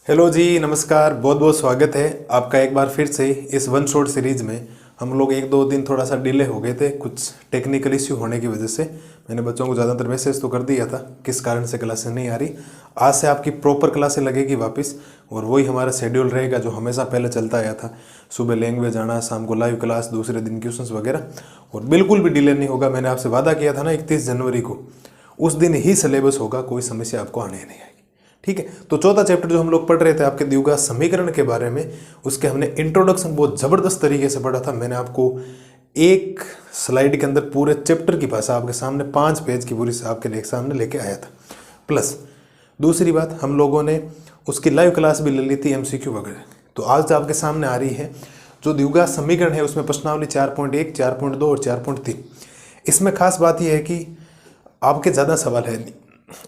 Hello जी, नमस्कार। बहुत बहुत स्वागत है आपका एक बार फिर से इस वन शॉट सीरीज में। हम लोग एक दो दिन थोड़ा सा डिले हो गए थे, कुछ टेक्निकल इश्यू होने की वजह से। मैंने बच्चों को ज़्यादातर मैसेज तो कर दिया था किस कारण से क्लासेस नहीं आ रही। आज से आपकी प्रॉपर क्लासेस लगेगी वापस, और वही हमारा शेड्यूल रहेगा जो हमेशा पहले चलता आया था। सुबह लैंग्वेज आना, शाम को लाइव क्लास, दूसरे दिन ट्यूशंस वगैरह, और बिल्कुल भी डिले नहीं होगा। मैंने आपसे वादा किया था ना 31 जनवरी को, उस दिन ही सिलेबस होगा, कोई समस्या आपको आने नहीं आएगी। ठीक है, तो चौथा चैप्टर जो हम लोग पढ़ रहे थे आपके द्विघात समीकरण के बारे में, उसके हमने इंट्रोडक्शन बहुत ज़बरदस्त तरीके से पढ़ा था। मैंने आपको एक स्लाइड के अंदर पूरे चैप्टर की भाषा आपके सामने 5 पेज की पूरी आपके सामने लेके आया था। प्लस दूसरी बात, हम लोगों ने उसकी लाइव क्लास भी ले ली थी, MCQ वगैरह। तो आज आपके सामने आ रही है जो द्विघात समीकरण है, उसमें प्रश्नावली 4.1, 4.2 और 4.3। इसमें खास बात यह है कि आपके ज़्यादा सवाल है नहीं,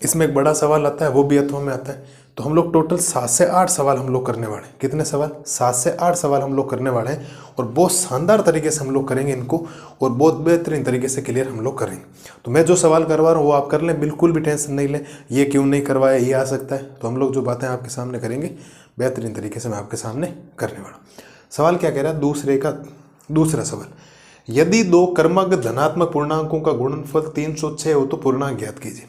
इसमें एक बड़ा सवाल आता है, वो भी अथवा में आता है। तो हम लोग टोटल 7 से 8 सवाल हम लोग करने वाले हैं। कितने सवाल? 7 से 8 सवाल हम लोग करने वाले हैं, और बहुत शानदार तरीके से हम लोग करेंगे इनको, और बहुत बेहतरीन तरीके से क्लियर हम लोग करेंगे। तो मैं जो सवाल करवा रहा हूँ वो आप कर लें, बिल्कुल भी टेंशन नहीं लें। ये क्यों नहीं करवाया, ये आ सकता है। तो हम लोग जो बातें आपके सामने करेंगे बेहतरीन तरीके से मैं आपके सामने करने वाला हूँ। सवाल क्या कह रहा है? दूसरा सवाल, यदि दो क्रमागत धनात्मक पूर्णांकों का गुणनफल 306 हो तो पूर्णांक ज्ञात कीजिए।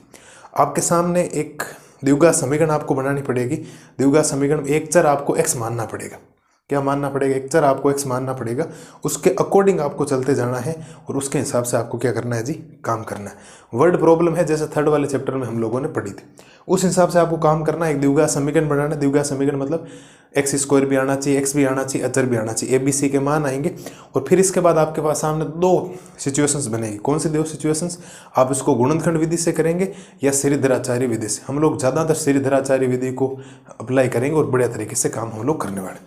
आपके सामने एक द्विघात समीकरण आपको बनानी पड़ेगी। द्विघात समीकरण में एक चर आपको x मानना पड़ेगा। क्या मानना पड़ेगा? एक चर आपको x मानना पड़ेगा। उसके अकॉर्डिंग आपको चलते जाना है, और उसके हिसाब से आपको क्या करना है जी? काम करना है। वर्ड प्रॉब्लम है, जैसे थर्ड वाले चैप्टर में हम लोगों ने पढ़ी थी, उस हिसाब से आपको काम करना है। एक द्विघात समीकरण बनाना है। द्विघात समीकरण मतलब x² भी आना चाहिए, x भी आना चाहिए, अचर भी आना चाहिए, ABC के मान आएंगे। और फिर इसके बाद आपके पास सामने 2 सिचुएशंस बनेगी। कौन सी 2 सिचुएशंस? आप इसको गुणनखंड विधि से करेंगे या श्रीधराचार्य विधि से। हम लोग ज़्यादातर श्रीधराचार्य विधि को अप्लाई करेंगे, और बढ़िया तरीके से काम हम लोग करने वाले।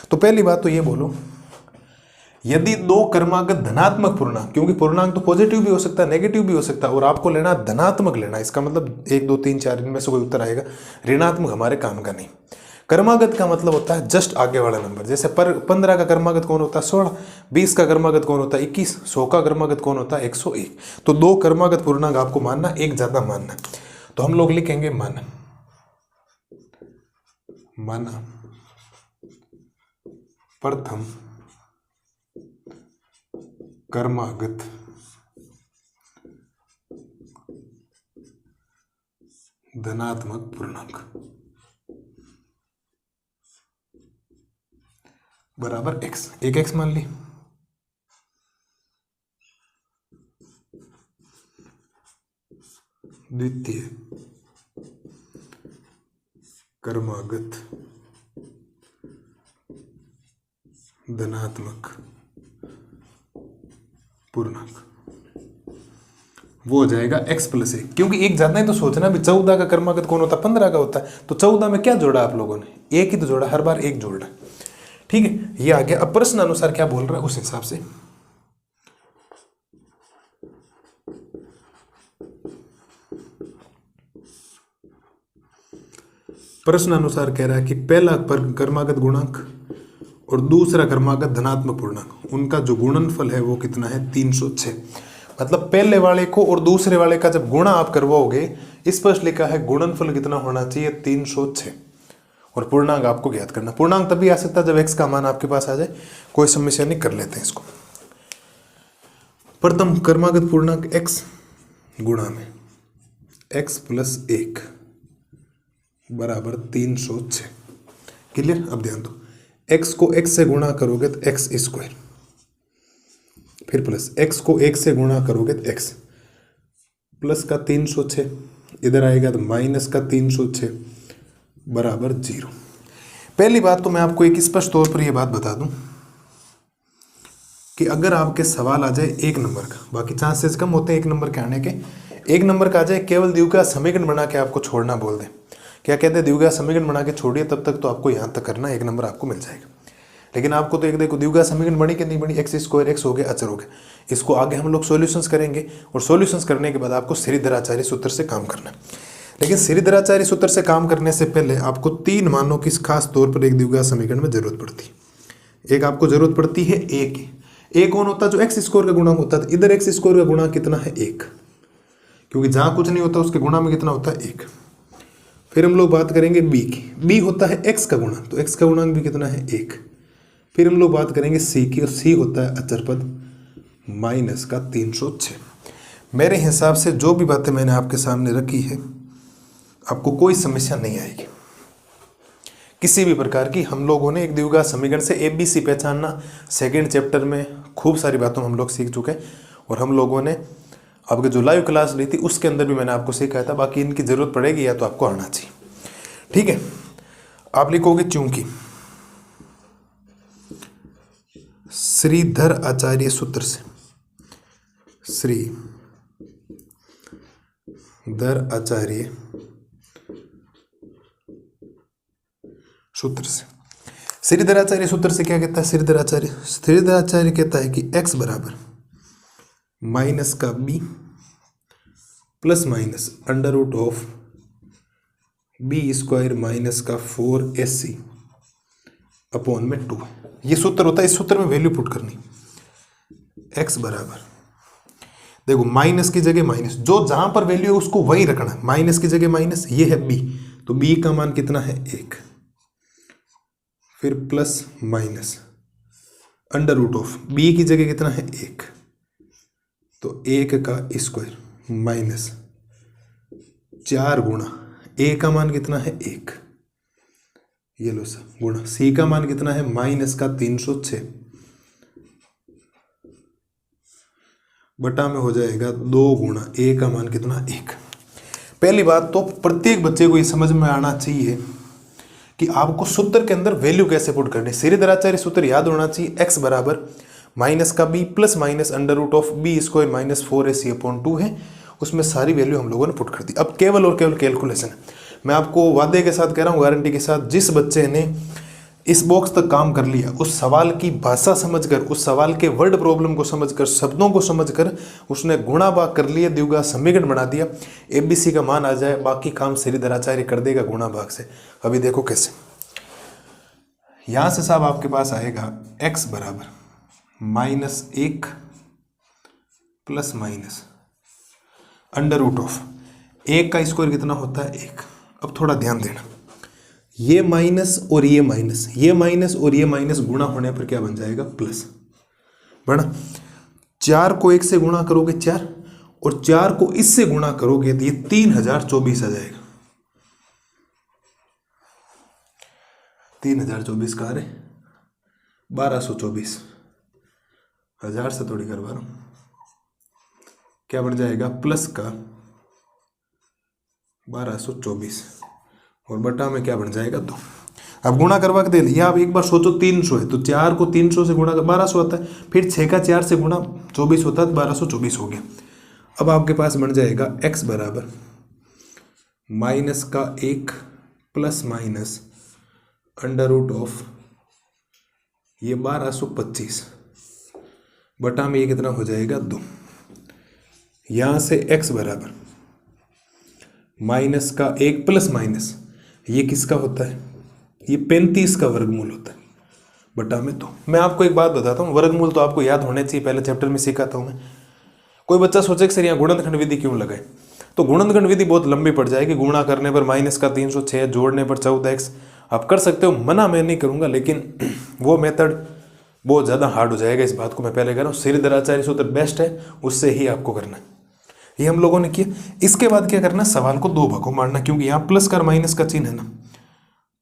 तो पहली बात तो ये बोलो, यदि 2 क्रमागत धनात्मक पूर्णांक, क्योंकि पूर्णांक तो पॉजिटिव भी हो सकता है, नेगेटिव भी हो सकता है, और आपको लेना धनात्मक लेना। इसका मतलब 1 2 3 4 इनमें से कोई उत्तर आएगा। ऋणात्मक हमारे काम का नहीं। क्रमागत का मतलब होता है जस्ट आगे वाला नंबर। जैसे 15 का क्रमागत कौन होता है? 16। 20 का क्रमागत कौन होता है? 21। 100 का क्रमागत कौन होता है? 101। तो 2 क्रमागत पूर्णांक आपको मानना, एक ज्यादा मानना। तो हम लोग लिखेंगे माना प्रथम क्रमागत धनात्मक पूर्णांक बराबर x। एक x मान ली। द्वितीय क्रमागत धनात्मक पूर्णांक, वो हो जाएगा x + 1। क्योंकि एक ज्यादा है तो सोचना भी 14 का क्रमागत कौन होता है? 15 का होता है। तो 14 में क्या जोड़ा आप लोगों ने? एक ही तो जोड़ा, हर बार एक जोड़ रहा। ठीक है, ये आ गया। अब प्रश्न अनुसार क्या बोल रहा है उस हिसाब से प्रश्न अनुसार कह रहा है कि पहला क्रमागत गुणांक और दूसरा क्रमागत धनात्मक पूर्णांक, उनका जो गुणनफल है वो कितना है? 306। मतलब पहले वाले को और दूसरे वाले का जब गुणा आप करवाओगे, स्पष्ट लिखा है गुणनफल कितना होना चाहिए? 306। और पूर्णांक आपको ज्ञात करना। पूर्णांक तभी आ सकता है जब x का मान आपके पास आ जाए। कोई समस्या नहीं, कर लेते हैं इसको। प्रथम क्रमागत पूर्णांक x गुणा में x + 1 बराबर 306। क्लियर? अब ध्यान दो, x को x से गुणा करोगे तो x², फिर प्लस x को 1 से गुणा करोगे तो x, प्लस का 306 इधर आएगा तो माइनस का 306 बराबर 0। पहली बात तो मैं आपको एक स्पष्ट तौर पर यह बात बता दूं कि अगर आपके सवाल आ जाए 1 नंबर का, बाकी चांसेस कम होते हैं 1 नंबर के आने के, 1 नंबर का आ जाए, केवल द्विघात समीकरण बना के आपको छोड़ना बोल दें। क्या कहते हैं? द्विघात समीकरण बना के छोड़िए, तब तक तो आपको यहाँ तक करना, 1 नंबर आपको मिल जाएगा। लेकिन आपको तो एक देखो द्विघात समीकरण बनी कि नहीं बनी, x² x हो गया, अचर हो गया। इसको आगे हम लोग सॉल्यूशंस करेंगे, और सॉल्यूशंस करने के बाद आपको श्रीधराचार्य सूत्र से काम करना है। लेकिन श्रीधराचार्य सूत्र से काम करने से पहले आपको 3 मानों की खास तौर पर एक द्विघात समीकरण में जरूरत पड़ती है। एक आपको जरूरत पड़ती है a की। a कौन होता है? जो x² का गुणांक होता है। इधर x² का गुणांक कितना है? 1, क्योंकि जहां कुछ नहीं होता उसके गुणा में कितना होता है? 1। फिर हम लोग बात करेंगे बी की। बी होता है एक्स का गुणा, तो एक्स का गुणांक भी कितना है 1। फिर हम लोग बात करेंगे सी की, और सी होता है अचर पद माइनस का 306। मेरे हिसाब से जो भी बातें मैंने आपके सामने रखी है आपको कोई समस्या नहीं आएगी किसी भी प्रकार की। हम लोगों ने एक द्विघात समीकरण से ABC पहचानना सेकेंड चैप्टर में खूब सारी बातों हम लोग सीख चुके हैं, और हम लोगों ने आपके जो लाइव क्लास ली थी उसके अंदर भी मैंने आपको सिखाया था। बाकी इनकी जरूरत पड़ेगी या तो आपको आना चाहिए, ठीक है। आप लिखोगे चूंकि श्रीधर आचार्य सूत्र से, श्रीधर आचार्य सूत्र से, श्रीधर आचार्य सूत्र से क्या कहता है? श्रीधर आचार्य कहता है कि x बराबर माइनस का b plus minus under root of b square minus का 4ac अपॉन में 2। ये सूत्र होता है, इस सूत्र में वैल्यू पुट करनी। x बराबर, देखो माइनस की जगह माइनस, जो जहां पर वैल्यू है उसको वही रखना। माइनस की जगह माइनस, ये है b, तो b का मान कितना है 1। फिर plus minus under root of b की जगह कितना है 1, तो 1 का स्क्वायर माइनस 4 गुणा ए का मान कितना है 1, ये लो सर, गुणा सी का मान कितना है माइनस का 306 बटा में हो जाएगा 2 गुणा ए का मान कितना 1। पहली बात तो प्रत्येक बच्चे को ये समझ में आना चाहिए कि आपको सूत्र के अंदर वैल्यू कैसे पुट करनी। श्रीधर आचार्य सूत्र याद होना चाहिए, x बराबर माइनस का b plus minus under root of b square minus 4ac upon 2 है। उसमें सारी वैल्यू हम लोगों ने पुट कर दी। अब केवल और केवल कैलकुलेशन है। मैं आपको वादे के साथ कह रहा हूँ, गारंटी के साथ, जिस बच्चे ने इस बॉक्स तक काम कर लिया, उस सवाल की भाषा समझकर, उस सवाल के वर्ड प्रॉब्लम को समझकर, शब्दों को समझकर उसने गुणा भाग कर लिया, द्विघात समीकरण बना दिया, ABC का मान आ जाए, बाकी काम श्रीधर आचार्य कर देगा गुणा भाग से। अभी देखो कैसे। यहां से साहब आपके पास आएगा x बराबर minus 1 plus minus under root of 1 का स्क्वायर कितना होता है 1। अब थोड़ा ध्यान देना, ये माइनस और ये माइनस, ये माइनस और ये माइनस गुणा होने पर क्या बन जाएगा प्लस, बना। 4 को 1 से गुणा करोगे 4, और 4 को इससे गुणा करोगे तो ये 3024 आ जाएगा। 3024 का है 1224, 1000 से थोड़ी करवा रहा हूं, क्या बढ़ जाएगा प्लस का 1224 और बटा में क्या बन जाएगा 2। अब गुणा करवा के दे दिया। आप एक बार सोचो 300 है तो 4 को 300 से गुणा कर 1200 होता है, फिर 6 का 4 से गुणा 24 होता है, 1224 हो गया। अब आपके पास बन जाएगा x बराबर माइनस का 1 plus minus under root of ये 1225 बटा में ये कितना हो जाएगा 2। यहां से x बराबर माइनस का 1 प्लस माइनस ये किसका होता है, ये 35 का वर्गमूल होता है, बटा में 2। मैं आपको एक बात बताता हूँ, वर्गमूल तो आपको याद होने चाहिए, पहले चैप्टर में सिखाता हूँ मैं। कोई बच्चा सोचे कि सर यहाँ गुणनखंड विधि क्यों लगाए, तो गुणनखंड विधि बहुत लंबी पड़ जाएगी। गुणा करने पर माइनस का 306, जोड़ने पर 14x, आप कर सकते हो, मना मैं नहीं करूँगा, लेकिन वो मेथड बहुत ज़्यादा हार्ड हो जाएगा। इस बात को मैं पहले कह रहा हूँ, श्रीधर आचार्य सूत्र बेस्ट है, उससे ही आपको करना है। ये हम लोगों ने किया। इसके बाद क्या करना, सवाल को 2 भागों में बांटना, क्योंकि यहाँ प्लस का माइनस का चिन्ह है ना,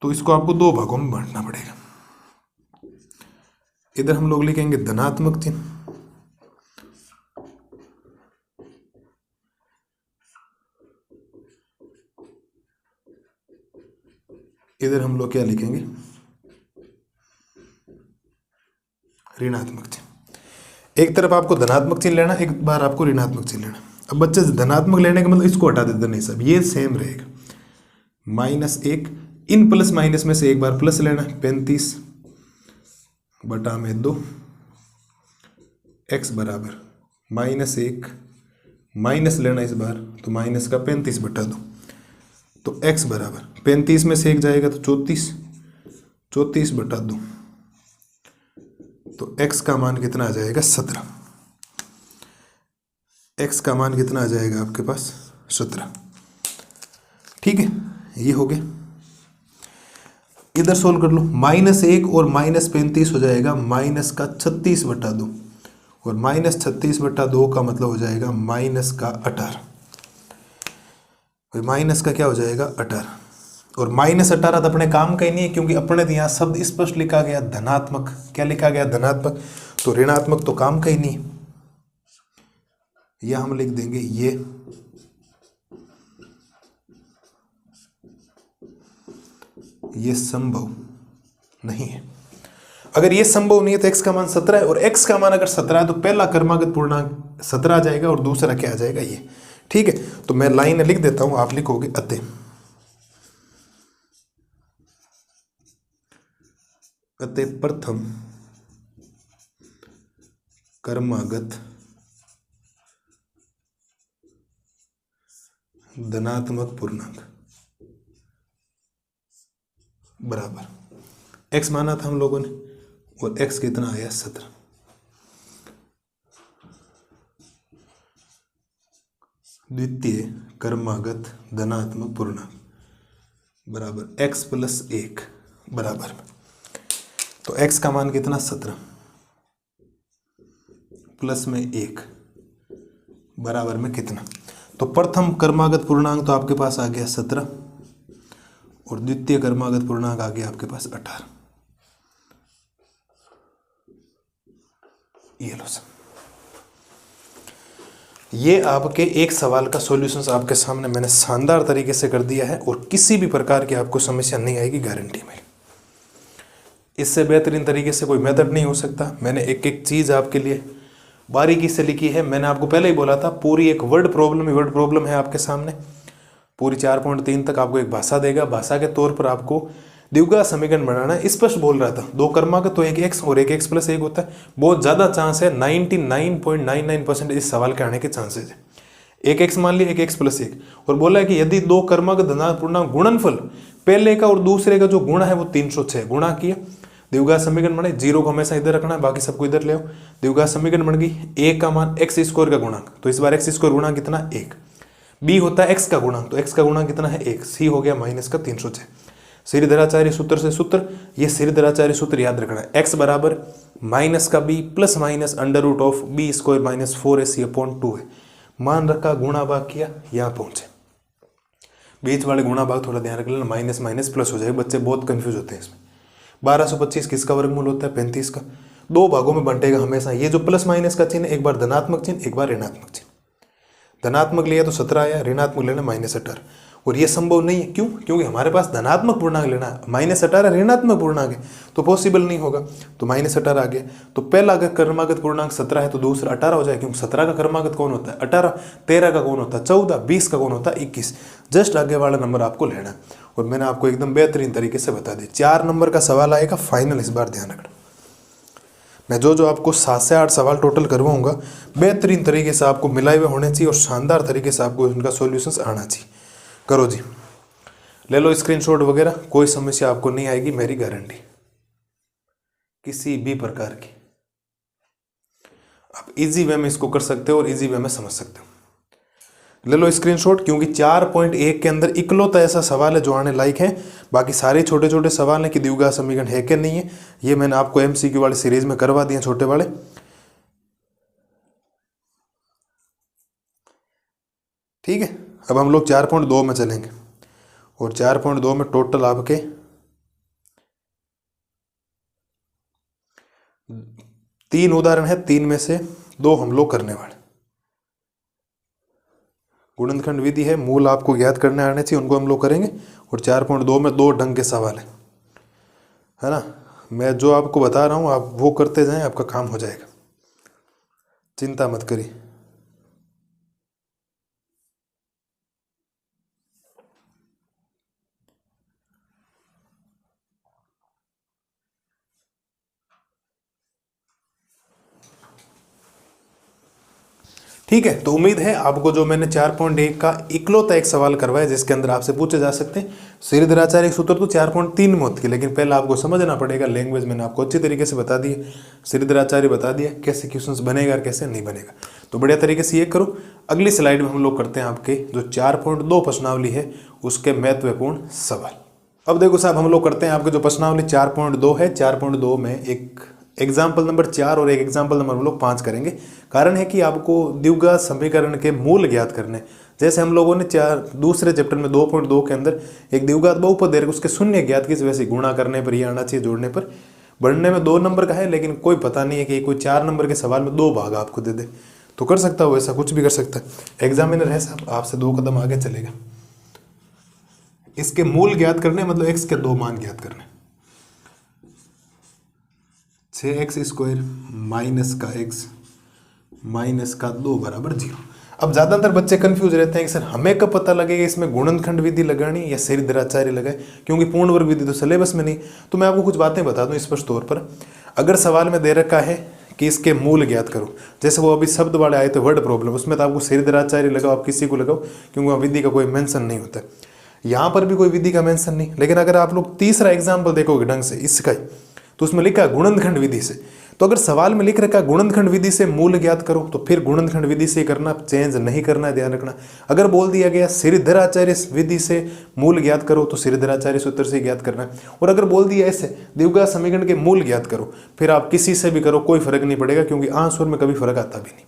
तो इसको आपको 2 भागों में बांटना पड़ेगा। इधर हम लोग लिखेंगे धनात्मक चिन्ह, इधर हम लोग क्या लिखेंगे ऋणात्मक चिन्ह। एक तरफ आपको धनात्मक चिन्ह लेना, एक बार आपको ऋणात्मक चिन्ह लेना। अब बच्चे धनात्मक लेने का मतलब इसको हटा देते नहीं सब, ये सेम रहेगा। -1, इन प्लस माइनस में से एक बार प्लस लेना, 35 बटा में 2, x बराबर -1 माइनस लेना इस बार, तो माइनस का 35 बटा 2, तो x बराबर 35 में से 1 जाएगा तो 34 बटा 2, तो x का मान कितना आ जाएगा 17। x का मान कितना आ जाएगा आपके पास 17। ठीक है, ये हो गया। इधर सोल्व कर लो, -1 और -35 हो जाएगा माइनस का 36/2 और -36/2 का मतलब हो जाएगा माइनस का 18 और माइनस का क्या हो जाएगा 18 और -18 तो अपने काम का ही नहीं है क्योंकि अपने तो यहाँ शब्द स्पष्ट लिखा गया धनात्मक। क्या लिखा गया धनात्मक, तो ऋणात्मक तो काम का ही नहीं। यह हम लिख देंगे ये संभव नहीं है। अगर ये संभव नहीं है तो x का मान 17 है और x का मान अगर 17 है तो पहला क्रमागत पूर्णांक 17 आ जाएगा और दूसरा क्या आ जाएगा ये। ठीक है, तो मैं लाइन लिख देता हूं, आप लिखोगे अतः प्रथम क्रमागत धनात्मक पूर्णांक बराबर x माना था हम लोगों ने और x कितना आया 17। द्वितीय क्रमागत धनात्मक पूर्णांक बराबर x + 1 बराबर, तो x का मान कितना 17 प्लस में 1 बराबर में कितना, तो प्रथम क्रमागत पूर्णांक तो आपके पास आ गया 17 और द्वितीय क्रमागत पूर्णांक आ गया आपके पास 18। ये लो सर, ये आपके एक सवाल का सॉल्यूशन आपके सामने मैंने शानदार तरीके से कर दिया है और किसी भी प्रकार की आपको समस्या नहीं आएगी, गारंटी मेरी। इससे बेहतरीन तरीके से कोई मेथड नहीं हो सकता। मैंने एक एक चीज़ आपके लिए बारीकी से लिखी है। मैंने आपको पहले ही बोला था पूरी एक वर्ड प्रॉब्लम है आपके सामने, पूरी 4.3 तक आपको एक भाषा देगा। भाषा के तौर पर आपको द्विघात समीकरण बनाना है। स्पष्ट बोल रहा था, दो कर्मागत तो एक x और एक x + 1 होता है। बहुत ज़्यादा चांस है, 99.99% इस सवाल के आने के चांसेस है। एक x मान लिया, एक x + 1 और बोला है कि यदि दो कर्मागत धनात्मक पूर्णांक गुणनफल पहले का और दूसरे का जो गुणा है वो 306 गुणा किया, द्विघात समीकरण बने। 0 को हमेशा इधर रखना है, बाकी सबको इधर ले आओ। द्विघात समीकरण बन गई। a का मान x² का गुणांक, तो इस बार x² गुणांक कितना 1। b होता है x का गुणांक, तो x का गुणांक कितना है 1। c हो गया -306। श्रीधराचार्य सूत्र से सूत्र, ये श्रीधराचार्य सूत्र याद रखना है। x बराबर -b plus minus √b² - 4ac/2 है। मान रखा, गुणा भाग किया, यहाँ पहुंचे। बीच वाले गुणा भाग थोड़ा ध्यान रख लेना, माइनस माइनस प्लस हो जाएगा, बच्चे बहुत कंफ्यूज होते हैं इसमें। 1225 किसका वर्गमूल होता है 35 का। दो भागों में बंटेगा हमेशा। ये जो प्लस माइनस का चिन्ह, एक बार धनात्मक चिन्ह एक बार ऋणात्मक चिन्ह। धनात्मक लिया तो 17 आया, ऋणात्मक लेना -18 और ये संभव नहीं है। क्यों? क्योंकि हमारे पास धनात्मक पूर्णांक लेना है, -18 ऋणात्मक पूर्णांक है तो पॉसिबल नहीं होगा, तो -18 आ गया। तो पहला अगर क्रमागत पूर्णांक 17 है तो दूसरा 18 हो जाएगा, क्योंकि 17 का क्रमागत कौन होता है 18, 13 का कौन होता है 14, 20 का कौन होता है 21। जस्ट आगे वाला नंबर आपको लेना है और मैंने आपको एकदम बेहतरीन तरीके से बता दी। 4 नंबर का सवाल आएगा फाइनल, इस बार ध्यान रखना। मैं जो आपको 7 से 8 सवाल टोटल करवाऊंगा, बेहतरीन तरीके से आपको मिलाए हुए होने चाहिए और शानदार तरीके से आपको इनका सॉल्यूशंस आना चाहिए। करो जी, ले लो स्क्रीनशॉट वगैरह, कोई समस्या आपको नहीं आएगी, मेरी गारंटी किसी भी प्रकार की। आप इजी वे में इसको कर सकते हो और इजी वे में समझ सकते हो। ले लो स्क्रीनशॉट, क्योंकि 4.1 के अंदर इकलौता ऐसा सवाल है जो आने लायक है। बाकी सारे छोटे छोटे सवाल हैं कि द्विघात समीकरण है कि नहीं है, ये मैंने आपको MCQ वाली सीरीज में करवा दिए छोटे वाले। ठीक है, अब हम लोग 4.2 में चलेंगे और 4.2 में टोटल आपके 3 उदाहरण है, 3 में से 2 हम लोग करने वाले। गुणनखंड विधि है, मूल आपको याद करने आने चाहिए, उनको हम लोग करेंगे। और 4.2 में 2 ढंग के सवाल है ना। मैं जो आपको बता रहा हूँ आप वो करते जाएं, आपका काम हो जाएगा, चिंता मत करिए। ठीक है, तो उम्मीद है आपको जो मैंने 4.1 का इकलौता एक सवाल करवाया जिसके अंदर आपसे पूछे जा सकते हैं श्रीधराचार्य सूत्र तो 4.3 में होती है, लेकिन पहले आपको समझना पड़ेगा। लैंग्वेज मैंने आपको अच्छी तरीके से बता दी है, श्रीधराचार्य बता दिया कैसे क्वेश्चंस बनेगा और कैसे नहीं बनेगा। तो बढ़िया तरीके से ये करो। अगली स्लाइड में हम लोग करते हैं आपके जो 4.2 प्रश्नावली है उसके महत्वपूर्ण सवाल। अब देखो साहब, हम लोग करते हैं आपके जो प्रश्नावली 4.2 है। 4.2 में एक एग्जाम्पल नंबर 4 और एक एग्जाम्पल नंबर हम लोग 5 करेंगे। कारण है कि आपको द्विघात समीकरण के मूल ज्ञात करने, जैसे हम लोगों ने दूसरे चैप्टर में 2.2 के अंदर एक द्विघात बहुपद दे रखे उसके शून्य ज्ञात की वैसे गुणा करने पर ये आना चाहिए, जोड़ने पर। बढ़ने में 2 नंबर का है, लेकिन कोई पता नहीं है कि कोई 4 नंबर के सवाल में 2 भाग आपको दे दे तो कर सकता हो, ऐसा कुछ भी कर सकता है। एग्जामिनर है साहब, आपसे 2 कदम आगे चलेगा। इसके मूल ज्ञात करने मतलब x के 2 मान ज्ञात करने। 6x² माइनस का x माइनस का 2 बराबर 0। अब ज़्यादातर बच्चे कंफ्यूज रहते हैं कि सर हमें कब पता लगेगा इसमें गुणनखंड विधि लगानी या श्रीधराचार्य लगाए, क्योंकि पूर्ण वर्ग विधि तो सिलेबस में नहीं। तो मैं आपको कुछ बातें बता दूं स्पष्ट तौर पर। अगर सवाल में दे रखा है कि इसके मूल ज्ञात करो, जैसे वो अभी शब्द वाले आए थे वर्ड प्रॉब्लम, उसमें तो आपको श्रीधराचार्य लगाओ, आप किसी को लगाओ, क्योंकि वहाँ विधि का कोई मेंशन नहीं होता। यहाँ पर भी कोई विधि का मेंशन नहीं। लेकिन अगर आप लोग तीसरा एग्जाम्पल देखोगे ढंग से इसका ही, तो उसमें लिखा है गुणनखंड विधि से। तो अगर सवाल में लिख रखा है गुणनखंड विधि से मूल ज्ञात करो, तो फिर गुणनखंड विधि से करना, चेंज नहीं करना है, ध्यान रखना। अगर बोल दिया गया श्रीधराचार्य विधि से मूल ज्ञात करो, तो श्रीधराचार्य सूत्र से ज्ञात करना है। और अगर बोल दिया ऐसे द्विघात समीकरण के मूल ज्ञात करो, फिर आप किसी से भी करो, कोई फर्क नहीं पड़ेगा, क्योंकि आंसर में कभी फर्क आता भी नहीं।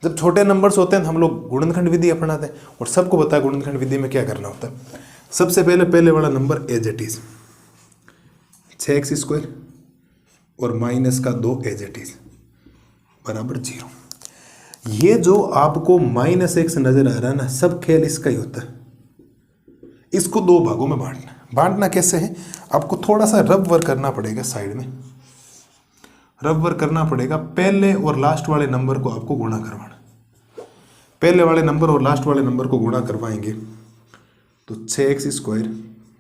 जब छोटे नंबर्स होते हैं तो हम लोग गुणनखंड विधि अपनाते हैं, और सबको पता है गुणनखंड विधि में क्या करना होता है। सबसे पहले वाला number as it is 6x² और माइनस का 2 एज इट इज बराबर 0। ये जो आपको -x नजर आ रहा है ना, सब खेल इसका ही होता है। इसको 2 भागों में बांटना कैसे है, आपको थोड़ा सा रब वर्क करना पड़ेगा। साइड में रब वर्क करना पड़ेगा। पहले और लास्ट वाले नंबर को आपको गुणा करवाना। पहले वाले नंबर और लास्ट वाले नंबर को गुणा करवाएंगे तो 6x²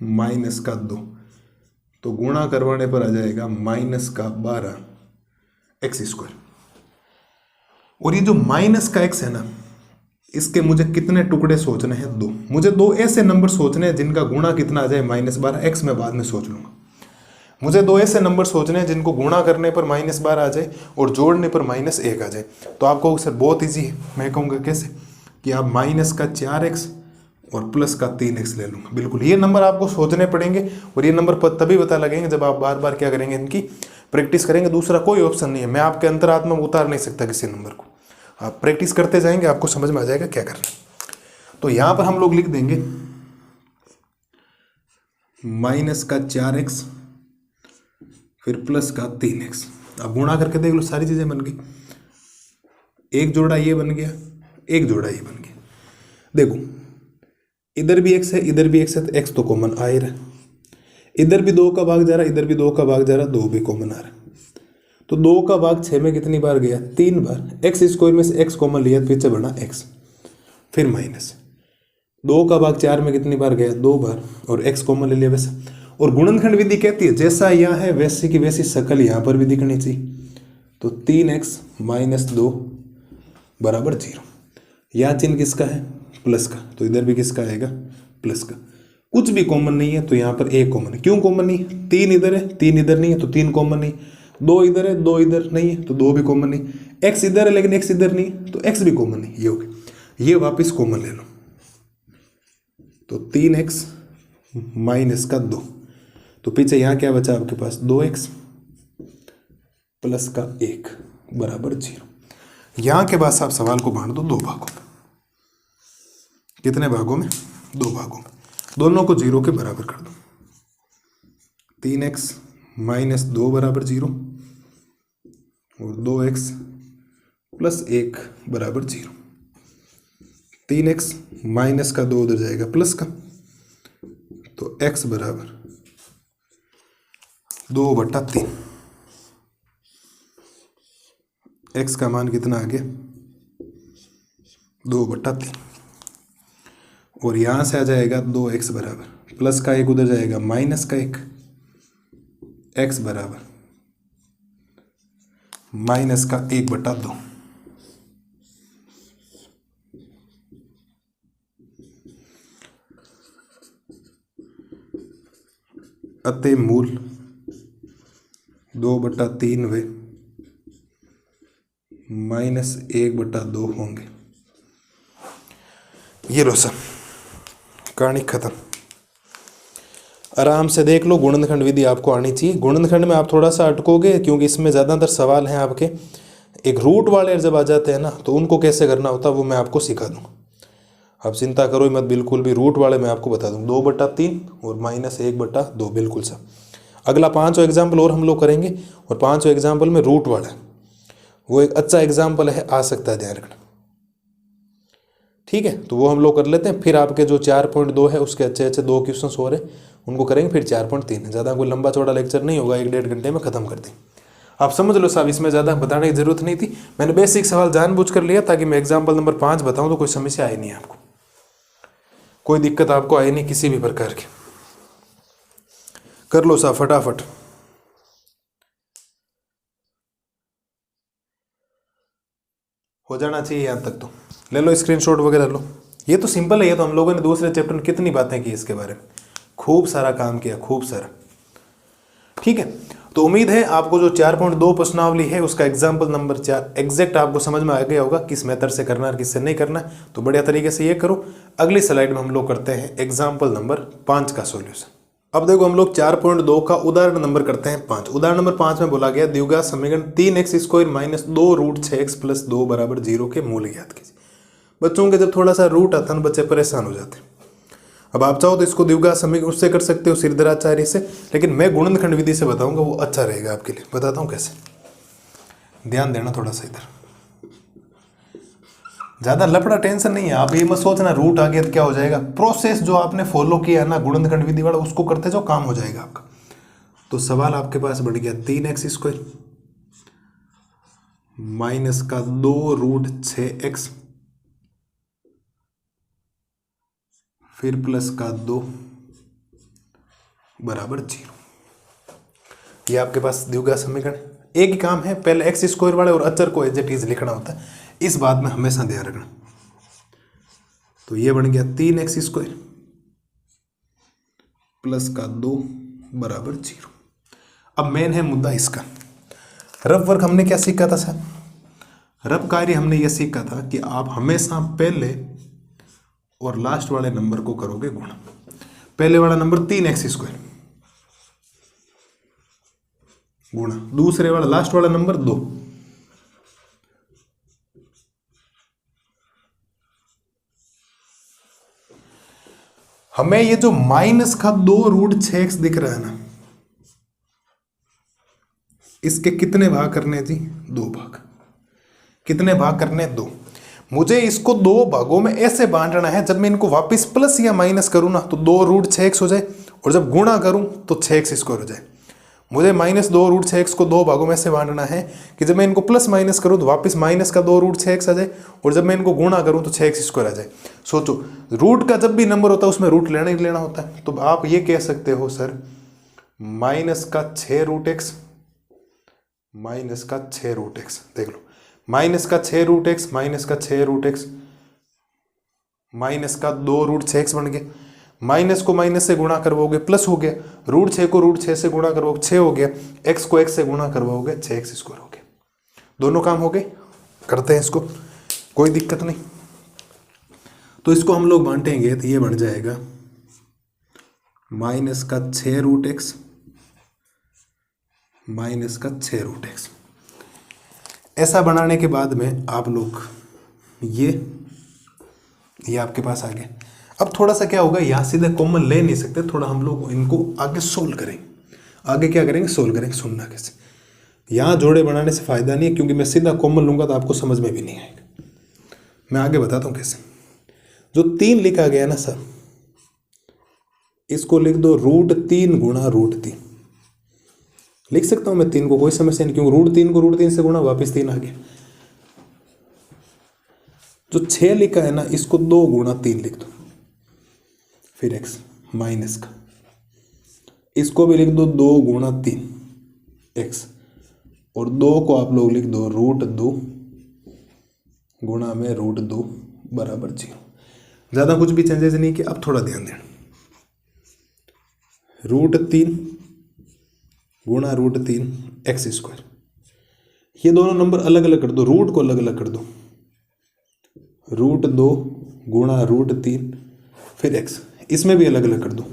माइनस का 2, तो गुणा करवाने पर आ जाएगा माइनस का 12x²। और ये जो माइनस का x है ना, इसके मुझे कितने टुकड़े सोचने हैं? 2। मुझे 2 ऐसे नंबर सोचने हैं जिनका गुणा कितना आ जाए -12। x मैं बाद में सोच लूंगा। मुझे 2 ऐसे नंबर सोचने हैं जिनको गुणा करने पर -12 आ जाए और जोड़ने पर -1 आ जाए। तो आपको सर बहुत ईजी है, मैं कहूँगा कैसे कि आप माइनस का 4x और प्लस का 3x ले लूँगा। बिल्कुल ये नंबर आपको सोचने पड़ेंगे, और ये नंबर तभी पता लगेंगे जब आप बार बार क्या करेंगे, इनकी प्रैक्टिस करेंगे। दूसरा कोई ऑप्शन नहीं है। मैं आपके अंतरात्मा में उतार नहीं सकता किसी नंबर को। आप प्रैक्टिस करते जाएंगे, आपको समझ में आ जाएगा क्या करना है। तो यहाँ पर हम लोग लिख देंगे माइनस का 4x फिर प्लस का 3x। अब गुणा करके देख लो, सारी चीज़ें बन गई। एक जोड़ा ये बन गया, एक जोड़ा ये बन गया। देखो इधर भी x है, इधर भी x है, तो x तो कॉमन आ ही रहा। इधर भी 2 का भाग जा रहा, इधर भी 2 का भाग जा रहा, 2 भी कॉमन आ रहा। तो 2 का भाग 6 में कितनी बार गया? 3 बार। x² में से x कॉमन लिया, पीछे बना x, फिर माइनस 2 का भाग 4 में कितनी बार गया? 2 बार, और x कॉमन ले लिया वैसे। और गुणनखंड विधि कहती है जैसा यहाँ है वैसे की वैसी शकल यहाँ पर भी दिखनी चाहिए। तो 3x - 2 बराबर 0। यहाँ चिन्ह किसका है? प्लस का, तो इधर भी किसका आएगा? प्लस का। कुछ भी कॉमन नहीं है तो यहाँ पर 1 कॉमन है। क्यों कॉमन नहीं है? 3 इधर है, 3 इधर नहीं है, तो 3 कॉमन नहीं। 2 इधर है, 2 इधर नहीं है, तो 2 भी कॉमन नहीं। x इधर है लेकिन x इधर नहीं है, तो x भी कॉमन नहीं। ये हो गया। ये वापिस कॉमन ले लो, तो 3x - 2, तो पीछे यहाँ क्या बचा आपके पास? 2x प्लस का 1 बराबर 0। यहाँ के बाद आप सवाल को बांट दो 2 भागों में। कितने भागों में? 2 भागों में। दोनों को 0 के बराबर कर दो। 3x - 2 बराबर 0 और 2x प्लस 1 बराबर 0। 3x माइनस का 2 उधर जाएगा प्लस का, तो x बराबर 2/3। x का मान कितना आ गया? 2/3। और यहाँ से आ जाएगा 2x बराबर प्लस का 1 उधर जाएगा माइनस का 1, x बराबर -1/2। अतः मूल 2/3 व -1/2 होंगे। ये लो सर, कहानी खत्म। आराम से देख लो, गुणनखंड विधि आपको आनी चाहिए। गुणनखंड में आप थोड़ा सा अटकोगे क्योंकि इसमें ज़्यादातर सवाल हैं आपके एक रूट वाले जब आ जाते हैं ना, तो उनको कैसे करना होता है वो मैं आपको सिखा दूँ। आप चिंता करो मत बिल्कुल भी, रूट वाले मैं आपको बता दूँ। 2/3 और -1/2 बिल्कुल सर। अगला 5वां एग्जाम्पल और हम लोग करेंगे, और 5वें एग्जाम्पल में रूट वाला वो एक अच्छा एग्जाम्पल है, आ सकता है, ध्यान रखना। ठीक है, तो वो हम लोग कर लेते हैं। फिर आपके जो 4.2 है उसके अच्छे अच्छे 2 क्वेश्चंस हो रहे उनको करेंगे। फिर 4.3 ज़्यादा कोई लंबा चौड़ा लेक्चर नहीं होगा, 1-1.5 घंटे में ख़त्म कर दें। आप समझ लो साहब, इसमें ज़्यादा बताने की ज़रूरत नहीं थी। मैंने बेसिक सवाल जानबूझ कर लिया ताकि मैं एग्जाम्पल नंबर 5 बताऊँ तो कोई समस्या आई नहीं, आपको कोई दिक्कत आपको आई नहीं किसी भी प्रकार की। कर लो साहब फटाफट। हो जाना चाहिए यहाँ तक, तो ले लो स्क्रीनशॉट वगैरह लो। ये तो सिंपल है, ये तो हम लोगों ने दूसरे चैप्टर में कितनी बातें की इसके बारे में, खूब सारा काम किया, खूब सारा। ठीक है, तो उम्मीद है आपको जो 4.2 प्रश्नावली है उसका एग्जाम्पल नंबर 4 एग्जैक्ट आपको समझ में आ गया होगा, किस मेथड से करना है किससे नहीं करना है। तो बढ़िया तरीके से ये करो। अगली स्लाइड में हम लोग करते हैं एग्जाम्पल नंबर 5 का सॉल्यूशन। अब देखो हम लोग 4.2 का उदाहरण नंबर करते हैं 5। उदाहरण नंबर 5 में बोला गया द्विघात समीकरण 3x² - 2 रूट 6x + 2 = 0 के मूल्य ज्ञात कीजिए। बच्चों के जब थोड़ा सा रूट आता है ना, बच्चे परेशान हो जाते हैं। अब आप चाहो तो इसको द्विघात समीकरण उससे कर सकते हो, सिरदराचार्य से, लेकिन मैं गुणनखंड विधि से बताऊंगा, वो अच्छा रहेगा आपके लिए। बताता हूँ कैसे, ध्यान देना थोड़ा सा इधर। ज़्यादा लफड़ा टेंशन नहीं है, आप ये मत सोचना रूट आ गया तो क्या हो जाएगा। प्रोसेस जो आपने फॉलो किया है ना गुणनखंड विधि वाला, उसको करते जाओ, काम हो जाएगा आपका। तो सवाल आपके पास बढ़ गया 3x² - 2 रूट 6x फिर +2 = 0। ये आपके पास द्विघात समीकरण। एक ही काम है, पहले x² वाले और अचर को एज इट इज लिखना होता है, इस बात में हमेशा ध्यान रखना। तो ये बन गया 3x² +2 = 0। अब मेन है मुद्दा इसका। रफ वर्क हमने क्या सीखा था सर? रफ कार्य हमने यह सीखा था कि आप हमेशा पहले और लास्ट वाले नंबर को करोगे गुणा। पहले वाला नंबर 3x² गुणा दूसरे वाला लास्ट वाला नंबर 2। हमें ये जो -2 रूट 6x दिख रहा है ना, इसके कितने भाग करने जी? 2 भाग। कितने भाग करने? 2। मुझे इसको 2 भागों में ऐसे बांटना है, जब मैं इनको वापस प्लस या माइनस करूं ना तो 2 रूट 6x हो जाए, और जब गुणा करूं तो 6x² हो जाए। मुझे -2 रूट 6x को 2 भागों में से बांटना है कि जब मैं इनको प्लस माइनस करूं तो वापस -2 रूट 6x आ जाए, और जब मैं इनको गुणा करूं तो 6x² आ जाए। सोचो, रूट का जब भी नंबर होता है उसमें रूट लेना ही लेना होता है। तो आप ये कह सकते हो sir -6 root x -6 root x। देख लो, -6 root x -6 root x -2 root 6x बन गया। माइनस को माइनस से गुणा करवाओगे प्लस हो गया, रूट 6 को रूट 6 से गुणा करवाओगे 6 हो गया, x को x से गुणा करवाओगे 6x² हो गया। दोनों काम हो गए। करते हैं इसको, कोई दिक्कत नहीं। तो इसको हम लोग बांटेंगे तो ये बन जाएगा -6 रूट x -6 रूट x। ऐसा बनाने के बाद में आप लोग ये आपके पास आ गया। अब थोड़ा सा क्या होगा, यहाँ सीधे कॉमन ले नहीं सकते, थोड़ा हम लोग इनको आगे सोल्व करेंगे। आगे क्या करेंगे? सोल्व करेंगे। सुनना कैसे, यहाँ जोड़े बनाने से फायदा नहीं है, क्योंकि मैं सीधा कॉमन लूंगा तो आपको समझ में भी नहीं आएगा। मैं आगे बताता हूँ कैसे। जो 3 लिखा गया ना सर, इसको लिख दो √3 गुणा √3। लिख सकता हूँ मैं 3 को, कोई समस्या नहीं, क्योंकि √3 को √3 से गुणा वापिस 3 आ गया। जो 6 लिखा है ना, इसको 2 गुणा 3 लिख दो, फिर x माइनस का, इसको भी लिख दो 2 गुणा 3 x, और 2 को आप लोग लिख दो √2 गुणा में √2 = 0। ज़्यादा कुछ भी चेंजेस नहीं किया। अब थोड़ा ध्यान देना, √3 गुणा √3 एक्स स्क्वायर। ये दोनों नंबर अलग अलग कर दो, रूट को अलग अलग कर दो। √2 गुणा √3 फिर एक्स, इसमें भी अलग अलग कर दो।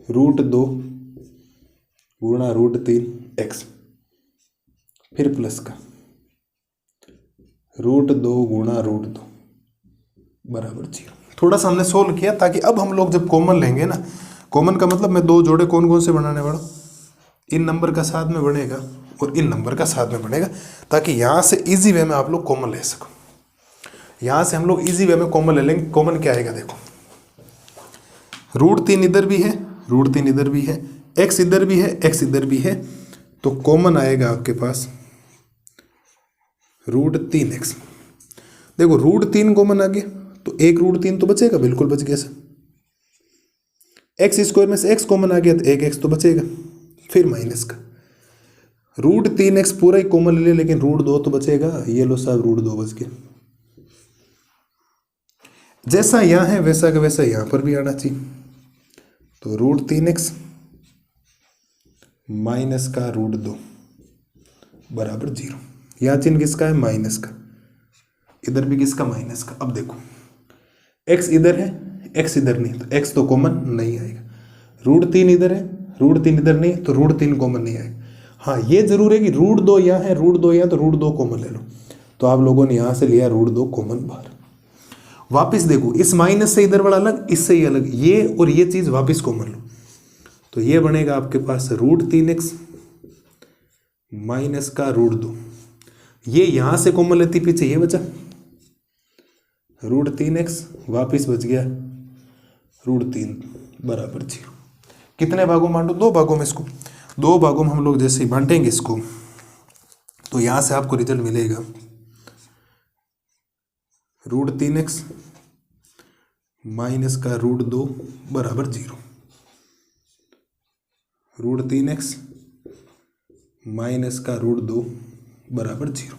√2 गुणा √3 एक्स फिर प्लस का √2 गुणा √2 बराबर 0। थोड़ा सा हमने सोल्व किया ताकि अब हम लोग जब कॉमन लेंगे ना, कॉमन का मतलब मैं दो जोड़े कौन कौन से बनाने वाला हूँ, इन नंबर का साथ में बनेगा और इन नंबर का साथ में बनेगा, ताकि यहाँ से इजी वे में आप लोग कॉमन ले सको। यहाँ से हम लोग इजी वे में कॉमन ले लेंगे। कॉमन क्या आएगा देखो, √3 इधर भी है, √3 इधर भी है, एक्स इधर भी है, एक्स इधर भी है, तो कॉमन आएगा आपके पास √3x। देखो √3 कॉमन आ गया तो एक √3 तो बचेगा, बिल्कुल बच गया सर। एक्स स्क्वायर में से x कॉमन आ गया तो एक x तो बचेगा, फिर माइनस का √3x पूरा ही कॉमन ले, लेकिन √2 तो बचेगा। ये लो साहब √2 बच गया। जैसा यहाँ है वैसा का वैसा यहाँ पर भी आना चाहिए। तो √3x माइनस का √2 बराबर 0। यहाँ चिन्ह किसका है, माइनस का, इधर भी किसका, माइनस का। अब देखो x इधर है, x इधर नहीं, तो x तो कॉमन नहीं आएगा। √3 इधर है, √3 इधर नहीं, तो √3 कॉमन नहीं आएगा। हाँ ये जरूर है कि √2 यहाँ है, √2 यहाँ, तो √2 कॉमन ले लो। तो आप लोगों ने यहाँ से लिया √2 कॉमन बाहर। वापिस देखो, इस माइनस से इधर वाला अलग, इससे ही अलग, ये और ये चीज वापिस कॉमन लो, तो ये बनेगा आपके पास √3x माइनस का √2। ये यहां से कॉमन लेती, पीछे ये बचा √3x, वापिस बच गया √3 बराबर 0। कितने भागों में बांटो, 2 भागों में। इसको 2 भागों में हम लोग जैसे ही बांटेंगे इसको, तो यहां से आपको रिजल्ट मिलेगा √3x माइनस का √2 बराबर 0। √3x माइनस का √2 बराबर 0।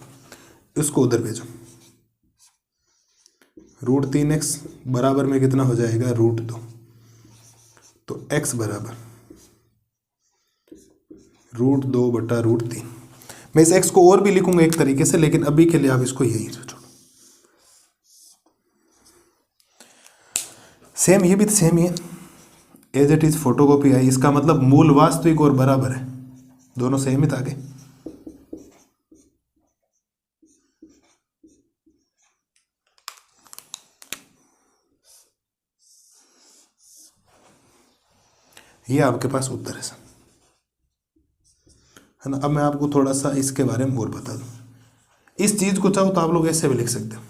इसको उधर भेजो। √3x बराबर में कितना हो जाएगा, √2, तो x बराबर √2 बटा √3। मैं इस x को और भी लिखूंगा एक तरीके से, लेकिन अभी के लिए आप इसको यही छोड़ो। सेम ये भी सेम ही है, एज इट इज फोटोकॉपी आई। इसका मतलब मूल वास्तविक और बराबर है, दोनों सेम ही था आगे। ये आपके पास उत्तर है सर, है ना। अब मैं आपको थोड़ा सा इसके बारे में और बता दूं। इस चीज को चाहो तो आप लोग ऐसे भी लिख सकते हो,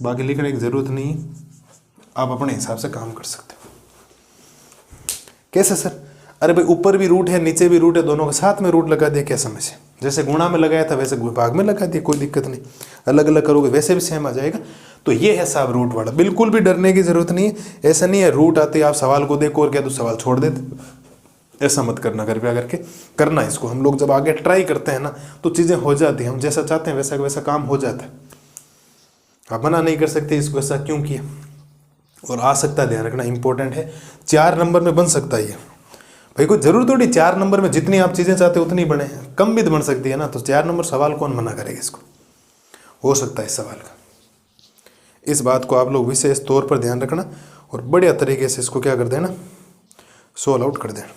बाकी लिखने की जरूरत नहीं है, आप अपने हिसाब से काम कर सकते हो। कैसे सर, अरे भाई ऊपर भी रूट है नीचे भी रूट है, दोनों के साथ में रूट लगा दिया, क्या समझे। जैसे गुणा में लगाया था वैसे भाग में लगा दिया, कोई दिक्कत नहीं। अलग अलग करोगे वैसे भी सेम आ जाएगा। तो ये है साहब रूट वाला, बिल्कुल भी डरने की जरूरत नहीं है। ऐसा नहीं है रूट आते आप सवाल को देखो और क्या तो सवाल छोड़ देते, ऐसा मत करना कृपया करके। करना इसको, हम लोग जब आगे ट्राई करते हैं ना तो चीज़ें हो जाती हैं, हम जैसा चाहते हैं वैसा वैसा काम हो जाता है। आप मना नहीं कर सकते इसको ऐसा क्यों किया, और आ सकता है, ध्यान रखना इंपॉर्टेंट है। 4 नंबर में बन सकता है ये भाई, कोई जरूर थोड़ी 4 नंबर में जितनी आप चीज़ें चाहते हो उतनी बने, कम भी तो बन सकती है ना। तो 4 नंबर सवाल कौन मना करेगा, इसको हो सकता है इस सवाल का। इस बात को आप लोग विशेष तौर पर ध्यान रखना और बढ़िया तरीके से इसको क्या कर देना, सोल्व आउट कर देना।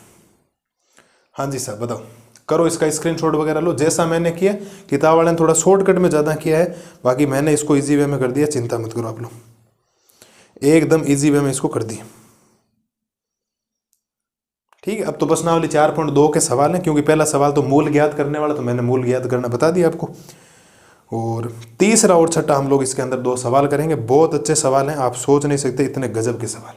हाँ जी साहब बताओ, करो इसका स्क्रीनशॉट वगैरह लो, जैसा मैंने किया। किताब वाले ने थोड़ा शॉर्टकट में ज़्यादा किया है, बाकी मैंने इसको इजी वे में कर दिया, चिंता मत करो आप लोग, एकदम इजी वे में इसको कर दिया। ठीक है, अब तो प्रश्नावली 4.2 के सवाल हैं, क्योंकि पहला सवाल तो मूल ज्ञात करने वाला, तो मैंने मूल ज्ञात करना बता दिया आपको। और तीसरा और छठा हम लोग इसके अंदर 2 सवाल करेंगे। बहुत अच्छे सवाल हैं, आप सोच नहीं सकते इतने गजब के सवाल,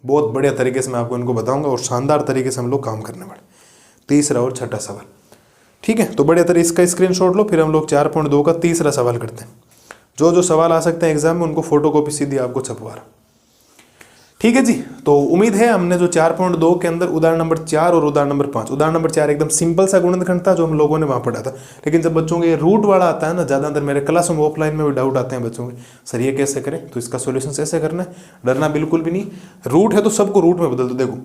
बहुत बढ़िया तरीके से मैं आपको इनको बताऊंगा और शानदार तरीके से हम लोग काम करने वाले। तीसरा और छठा सवाल, ठीक है। तो बढ़िया तरीके इसका स्क्रीनशॉट लो, फिर हम लोग 4.2 का तीसरा सवाल करते हैं। जो जो सवाल आ सकते हैं एग्जाम में उनको फोटोकॉपी सीधी आपको छपवा रहा, ठीक है जी। तो उम्मीद है हमने जो 4.2 के अंदर उदाहरण नंबर 4 और उदाहरण नंबर 5, उदाहरण नंबर 4 एकदम सिंपल सा गुणनखंड था जो हम लोगों ने वहां पढ़ा था, लेकिन जब बच्चों के रूट वाला आता है ना, ज्यादातर मेरे क्लास में ऑफलाइन में भी डाउट आते हैं बच्चों के, सर ये कैसे करें, तो इसका सोल्यूशन ऐसे करना है, डरना बिल्कुल भी नहीं। रूट है तो सबको रूट में बदल दो। देखो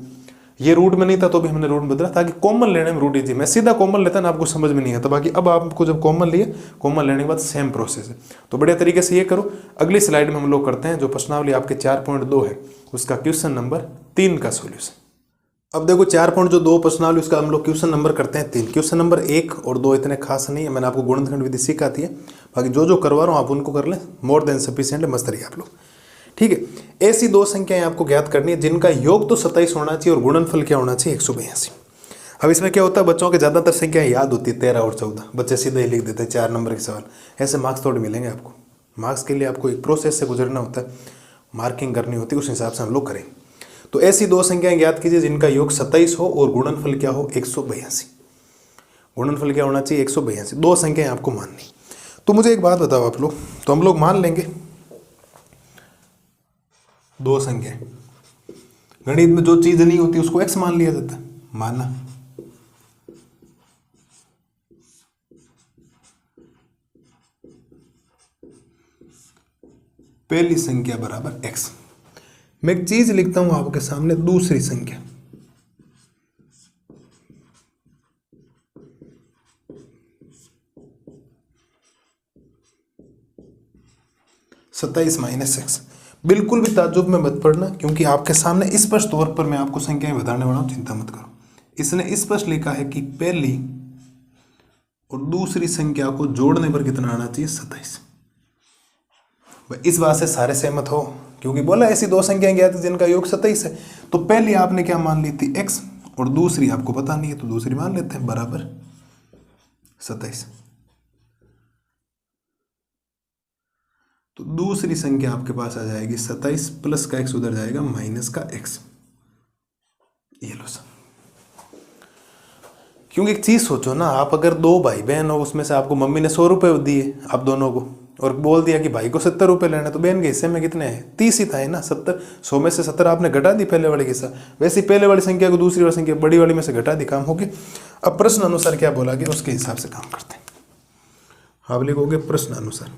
ये रूट में नहीं था तो भी हमने रूट में बदला ताकि कॉमन लेने में रूट इजी, मैं सीधा कॉमन लेता ना आपको समझ में नहीं आता, बाकी अब आपको जब कॉमन लिए, कॉमन लेने के बाद सेम प्रोसेस है, तो बढ़िया तरीके से ये करो। अगली स्लाइड में हम लोग करते हैं जो प्रश्नावली आपके 4.2 है उसका क्वेश्चन नंबर 3 का सोल्यूशन। अब देखो 4.2 प्रश्नावली उसका हम लोग क्वेश्चन नंबर करते हैं 3। क्वेश्चन नंबर 1 और 2 इतने खास नहीं है, मैंने आपको गुणनखंड विधि सिखाती है, बाकी जो जो करवा रहा हूँ आप उनको कर लें, मोर देन सफिशिएंट है, मस्त रहिए आप लोग। ठीक है, ऐसी दो संख्याएं आपको ज्ञात करनी है जिनका योग तो 27 होना चाहिए और गुणनफल क्या होना चाहिए 182। अब इसमें क्या होता है, बच्चों के ज्यादातर संख्याएं याद होती है 13 और 14, बच्चे सीधे ही लिख देते हैं 4 नंबर के सवाल, ऐसे मार्क्स थोड़े मिलेंगे आपको। मार्क्स के लिए आपको एक प्रोसेस से गुजरना होता है, मार्किंग करनी होती है, उस हिसाब से हम लोग करें। तो ऐसी दो संख्याएं ज्ञात कीजिए जिनका योग 27 हो और गुणनफल क्या हो 182। गुणनफल क्या होना चाहिए 182, दो संख्याएं आपको माननी। तो मुझे एक बात बताओ आप लोग, तो हम लोग मान लेंगे दो संख्या, गणित में जो चीज नहीं होती उसको एक्स मान लिया जाता है, माना। पहली संख्या बराबर एक्स। मैं एक चीज लिखता हूं आपके सामने, दूसरी संख्या, सत्ताईस माइनस एक्स। बिल्कुल भी ताज्जुब में मत पड़ना, क्योंकि आपके सामने स्पष्ट तौर पर मैं आपको संख्याएं बताने वाला हूं, चिंता मत करो। इसने स्पष्ट लिखा है कि पहली और दूसरी संख्या को जोड़ने पर कितना आना चाहिए 27। इस बात से सारे सहमत हो, क्योंकि बोला ऐसी दो संख्याएं ज्ञात जिनका योग 27 है। तो पहली आपने क्या मान ली थी x, और दूसरी आपको पता नहीं है तो दूसरी मान लेते हैं बराबर 27। तो दूसरी संख्या आपके पास आ जाएगी 27 प्लस का x उधर जाएगा माइनस का x। ये लो सर, क्योंकि एक चीज सोचो ना, आप अगर दो भाई बहन हो, उसमें से आपको मम्मी ने 100 रुपए दिए आप दोनों को, और बोल दिया कि भाई को 70 रुपए लेना, तो बहन के हिस्से में कितने हैं 30 ही था ना, 70, 100 में से 70 आपने घटा दी पहले वाले के साथ, वैसे पहले वाली संख्या को दूसरी वाली संख्या बड़ी वाली में से घटा दी, काम हो गया। अब प्रश्न अनुसार क्या बोला गया उसके हिसाब से काम करते हैं। आप लिखोगे प्रश्न अनुसार,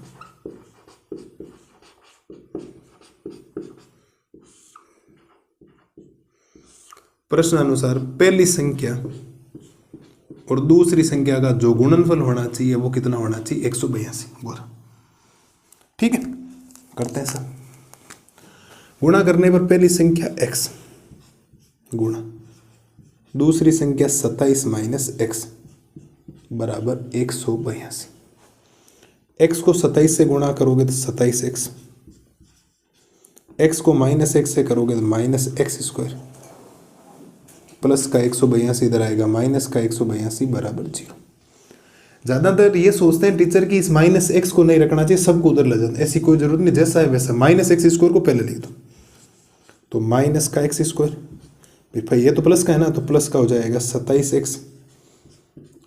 प्रश्न अनुसार पहली संख्या और दूसरी संख्या का जो गुणनफल होना चाहिए वो कितना होना चाहिए 182। बोला ठीक है, करते हैं सर। गुणा करने पर पहली संख्या x गुणा दूसरी संख्या 27 माइनस x बराबर 182। x को 27 से गुणा करोगे तो 27x, x को माइनस x से करोगे तो माइनस एक्स स्क्वायर, प्लस का 182 इधर आएगा माइनस का 182 बराबर 0। ज्यादातर ये सोचते हैं टीचर कि इस माइनस एक्स को नहीं रखना चाहिए, सबको उधर ले जाना, ऐसी कोई जरूरत नहीं, जैसा है वैसा माइनस एक्स स्क्वायर को पहले लिख दो, तो माइनस का एक्स स्क्वायर, फिर भाई ये तो प्लस का है ना, तो प्लस का हो जाएगा 27x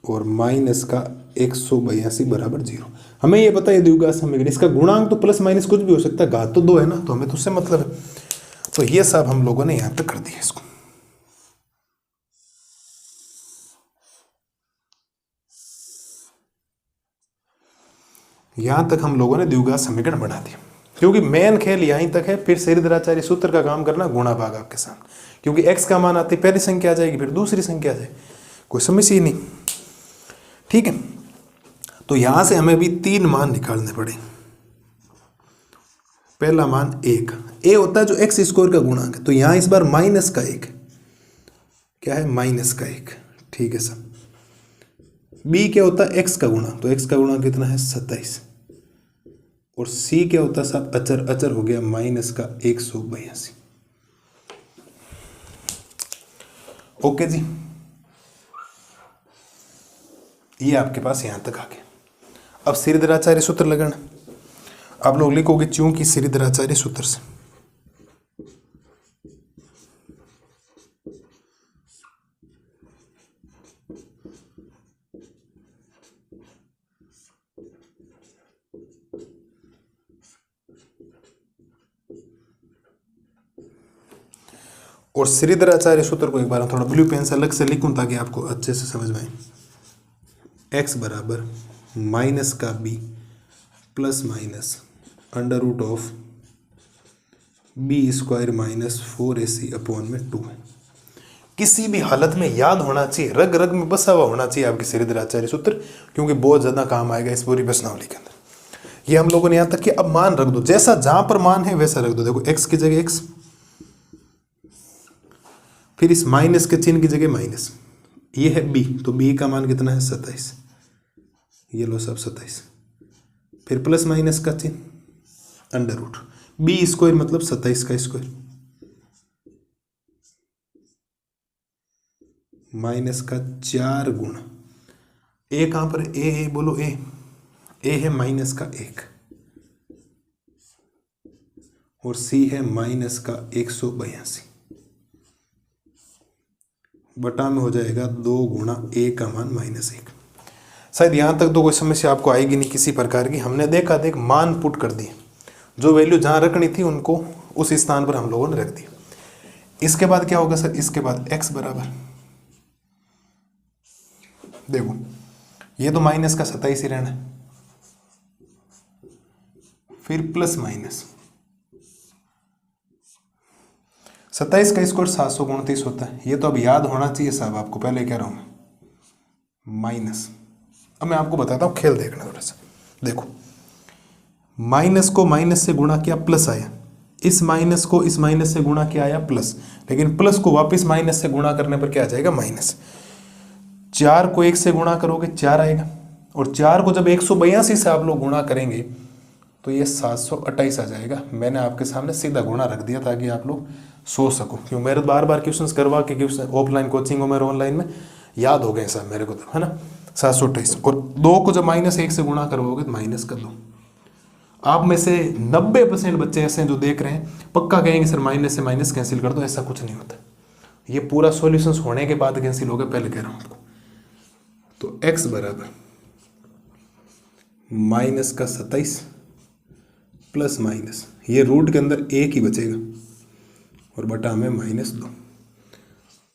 और माइनस का 182 बराबर 0। हमें ये पता है द्विघात समीकरण, इसका गुणांक तो प्लस माइनस कुछ भी हो सकता है, घात तो 2 है ना, तो हमें तो उससे मतलब है। तो ये सब हम लोगों ने यहां तक कर दिया इसको। यहां तक हम लोगों ने द्विघात समीकरण बना दिया, क्योंकि मेन खेल यहीं तक है, फिर श्रीधराचार्य सूत्र का काम करना गुणा भाग आपके सामने, क्योंकि x का मान आती पहली संख्या आ जाएगी फिर दूसरी संख्या आ जाएगी, कोई समस्या ही नहीं। ठीक है, तो यहां से हमें भी 3 मान निकालने पड़े। पहला मान 1, a होता है जो x स्क्वायर का गुणांक है, तो यहां इस बार माइनस का 1, क्या है माइनस का 1। ठीक है सर, b क्या होता है x का गुणांक, तो x का गुणांक कितना है 27, और c क्या होता है साहब अचर, अचर हो गया माइनस का 182। ओके जी, ये आपके पास यहां तक आ गया। अब श्रीधराचार्य सूत्र लगाना, आप लोग लिखोगे चूंकि श्रीधराचार्य सूत्र से और श्रीधराचार्य सूत्र को एक बार थोड़ा ब्लू पेन से अलग से लिखूं ताकि आपको अच्छे से समझ में आए। एक्स बराबर माइनस का b plus minus under root of b square minus 4ac upon में 2 है। किसी भी हालत में याद होना चाहिए, रग रग में बसा हुआ होना चाहिए आपके श्रीधराचार्य सूत्र, क्योंकि बहुत ज़्यादा काम आएगा इस पूरी प्रश्नावली के अंदर। ये हम लोगों ने यहाँ तक कि अब मान रख दो, जैसा जहाँ पर मान है वैसा रख दो। देखो x की जगह x, फिर इस माइनस के चिन्ह की जगह माइनस, ये है b, तो b का मान कितना है 27, ये लो सब 27, फिर प्लस माइनस का चिन्ह अंडर रूट बी स्क्वायर मतलब 27 का स्क्वायर माइनस का 4 गुना ए, कहाँ पर ए बोलो ए है माइनस का 1 और सी है माइनस का 182 बटा में हो जाएगा 2 गुना ए का मान -1। शायद यहाँ तक तो कोई समस्या आपको आएगी नहीं किसी प्रकार की। हमने देखा देख मान पुट कर दिए, जो वैल्यू जहाँ रखनी थी उनको उस स्थान पर हम लोगों ने रख दिया। इसके बाद क्या होगा सर, इसके बाद x बराबर, देखो ये तो माइनस का 27 ही रहना है, फिर प्लस माइनस 27 का स्क्वायर 729 होता है। ये तो अब याद होना चाहिए साहब आपको, पहले कह रहा हूं मैं माइनस। अब मैं आपको बताता हूं, खेल देखना थोड़ा सा। देखो माइनस को माइनस से गुणा किया प्लस आया, इस माइनस को इस माइनस से गुणा किया आया प्लस, लेकिन प्लस को वापस माइनस से गुणा करने पर क्या आ जाएगा माइनस। 4 को 1 से गुणा करोगे 4 आएगा, और 4 को जब 182 से आप लोग गुणा करेंगे तो ये 728 आ जाएगा। मैंने आपके सामने सीधा गुणा रख दिया ताकि आप लोग सोच सको, क्यों मेरे बार बार क्वेश्चंस करवा के क्वेश्चन ऑफलाइन कोचिंग हो मेरे ऑनलाइन में याद हो गए साहब मेरे को, तो है ना 728। और 2 को जब -1 से गुणा करवाओगे तो माइनस का 2। आप में से 90% बच्चे ऐसे हैं जो देख रहे हैं, पक्का कहेंगे सर माइनस से माइनस कैंसिल कर दो। ऐसा कुछ नहीं होता, ये पूरा सॉल्यूशंस होने के बाद कैंसिल होगा, पहले कह रहा हूं आपको। तो x बराबर माइनस का 27 प्लस माइनस, ये रूट के अंदर 1 ही बचेगा और बटा में -2।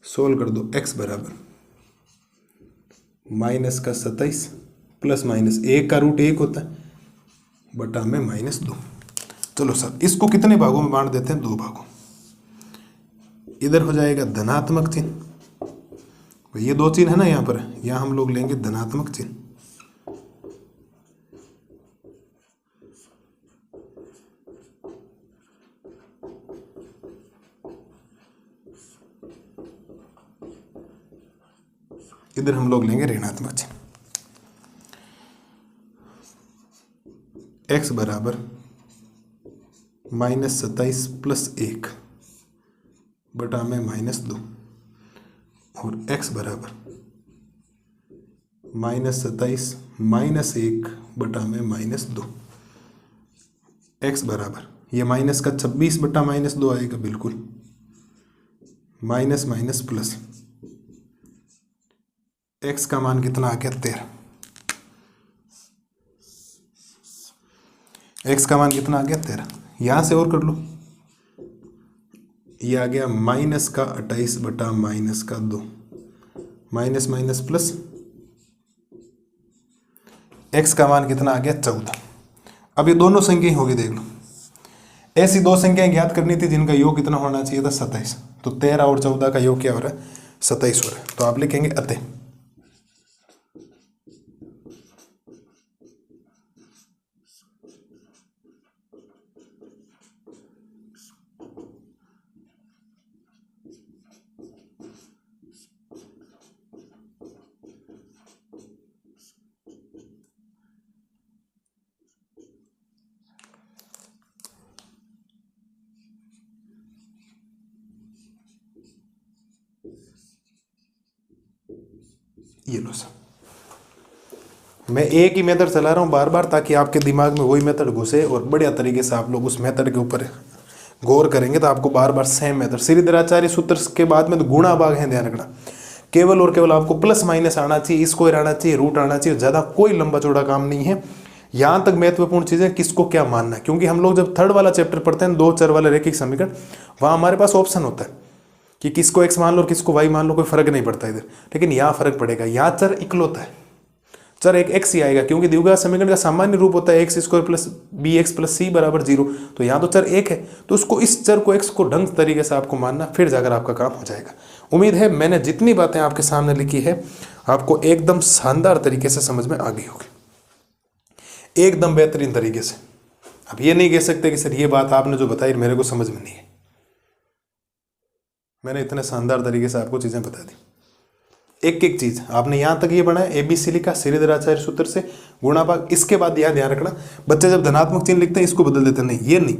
सोल्व कर दो, x बराबर माइनस का 27 प्लस माइनस 1 का रूट 1 होता है बटा में -2। चलो सर इसको कितने भागों में बांट देते हैं, 2 भागों। इधर हो जाएगा धनात्मक चिन्ह, ये 2 चिन्ह है ना यहाँ पर, यहाँ हम लोग लेंगे धनात्मक चिन्ह। इधर हम लोग लेंगे ऋणात्मक चिन्ह। x बराबर -27 प्लस 1 बटा में -2 और x बराबर -27 माइनस 1 बटा में -2। x बराबर ये माइनस का 26 बटा -2 आएगा, बिल्कुल माइनस माइनस प्लस, x का मान कितना आ गया 13। x का मान कितना आ गया 13। यहां से और कर लो, ये आ गया माइनस का 28 बटा माइनस का 2, माइनस माइनस प्लस, x का मान कितना आ गया 14। अब ये दोनों संख्याएं होगी, देख लो ऐसी 2 संख्याएं ज्ञात करनी थी जिनका योग कितना होना चाहिए था 27। तो 13 और 14 का योग क्या हो रहा है 27 हो रहा है। तो आप लिखेंगे अतः ये लो सर। मैं एक ही मेथड चला रहा हूँ बार बार ताकि आपके दिमाग में वही मेथड घुसे और बढ़िया तरीके से आप लोग उस मेथड के ऊपर गौर करेंगे तो आपको बार बार सेम मेथड। श्रीधराचार्य सूत्र के बाद में तो गुणा भाग है, ध्यान रखना। केवल और केवल आपको प्लस माइनस आना चाहिए, स्क्वायर आना चाहिए, रूट आना चाहिए, ज़्यादा कोई लंबा चौड़ा काम नहीं है। यहाँ तक महत्वपूर्ण चीज़ें किसको क्या मानना है, क्योंकि हम लोग जब थर्ड वाला चैप्टर पढ़ते हैं 2 चर वाले रैखिक समीकरण, वहाँ हमारे पास ऑप्शन होता है कि किसको x मान लो और किसको y मान लो, कोई फर्क नहीं पड़ता इधर। लेकिन यहाँ फर्क पड़ेगा, यहाँ चर इकलौता है, चर एक x ही आएगा, क्योंकि द्विघात समीकरण का सामान्य रूप होता है x square plus B x plus C बराबर 0। तो यहाँ तो चर एक है, तो उसको इस चर को x को ढंग तरीके से आपको मानना, फिर जाकर आपका काम हो जाएगा। उम्मीद है मैंने जितनी बातें आपके सामने लिखी है आपको एकदम शानदार तरीके से समझ में आ गई होगी, एकदम बेहतरीन तरीके से। अब ये नहीं कह सकते कि सर ये बात आपने जो बताई मेरे को समझ में नहीं है, मैंने इतने शानदार तरीके से आपको चीजें बता दी। एक एक चीज आपने यहां तक ये पढ़ा है, ABC लिखा श्रीधराचार्य सूत्र से गुणा भाग। इसके बाद यह ध्यान रखना, बच्चे जब धनात्मक चिन्ह लिखते हैं इसको बदल देते नहीं, ये नहीं,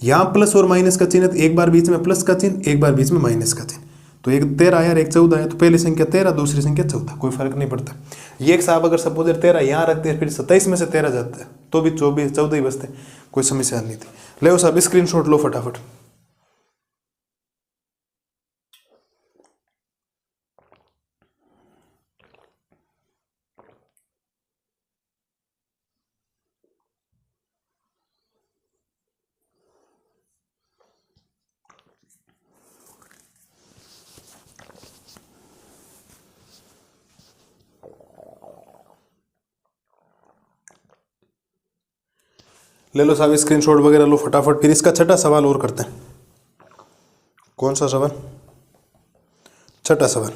यहां प्लस और माइनस का चिन्ह, एक बार बीच में प्लस का चिन्ह, एक बार बीच में माइनस का चिन्ह। तो एक 13 आया और एक 14 आया, तो पहली संख्या 13, दूसरी संख्या 14, कोई फर्क नहीं पड़ता। ये एक साहब अगर सपोज 13 यहाँ रखते हैं, फिर 27 में से 13 जाता है तो भी 24 14 ही बचते, कोई समस्या नहीं थी। ले साहब स्क्रीनशॉट लो फटाफट। ले लो साहब स्क्रीनशॉट वगैरह लो फटाफट। फिर इसका छठा सवाल और करते हैं। कौन सा सवाल? छठा सवाल।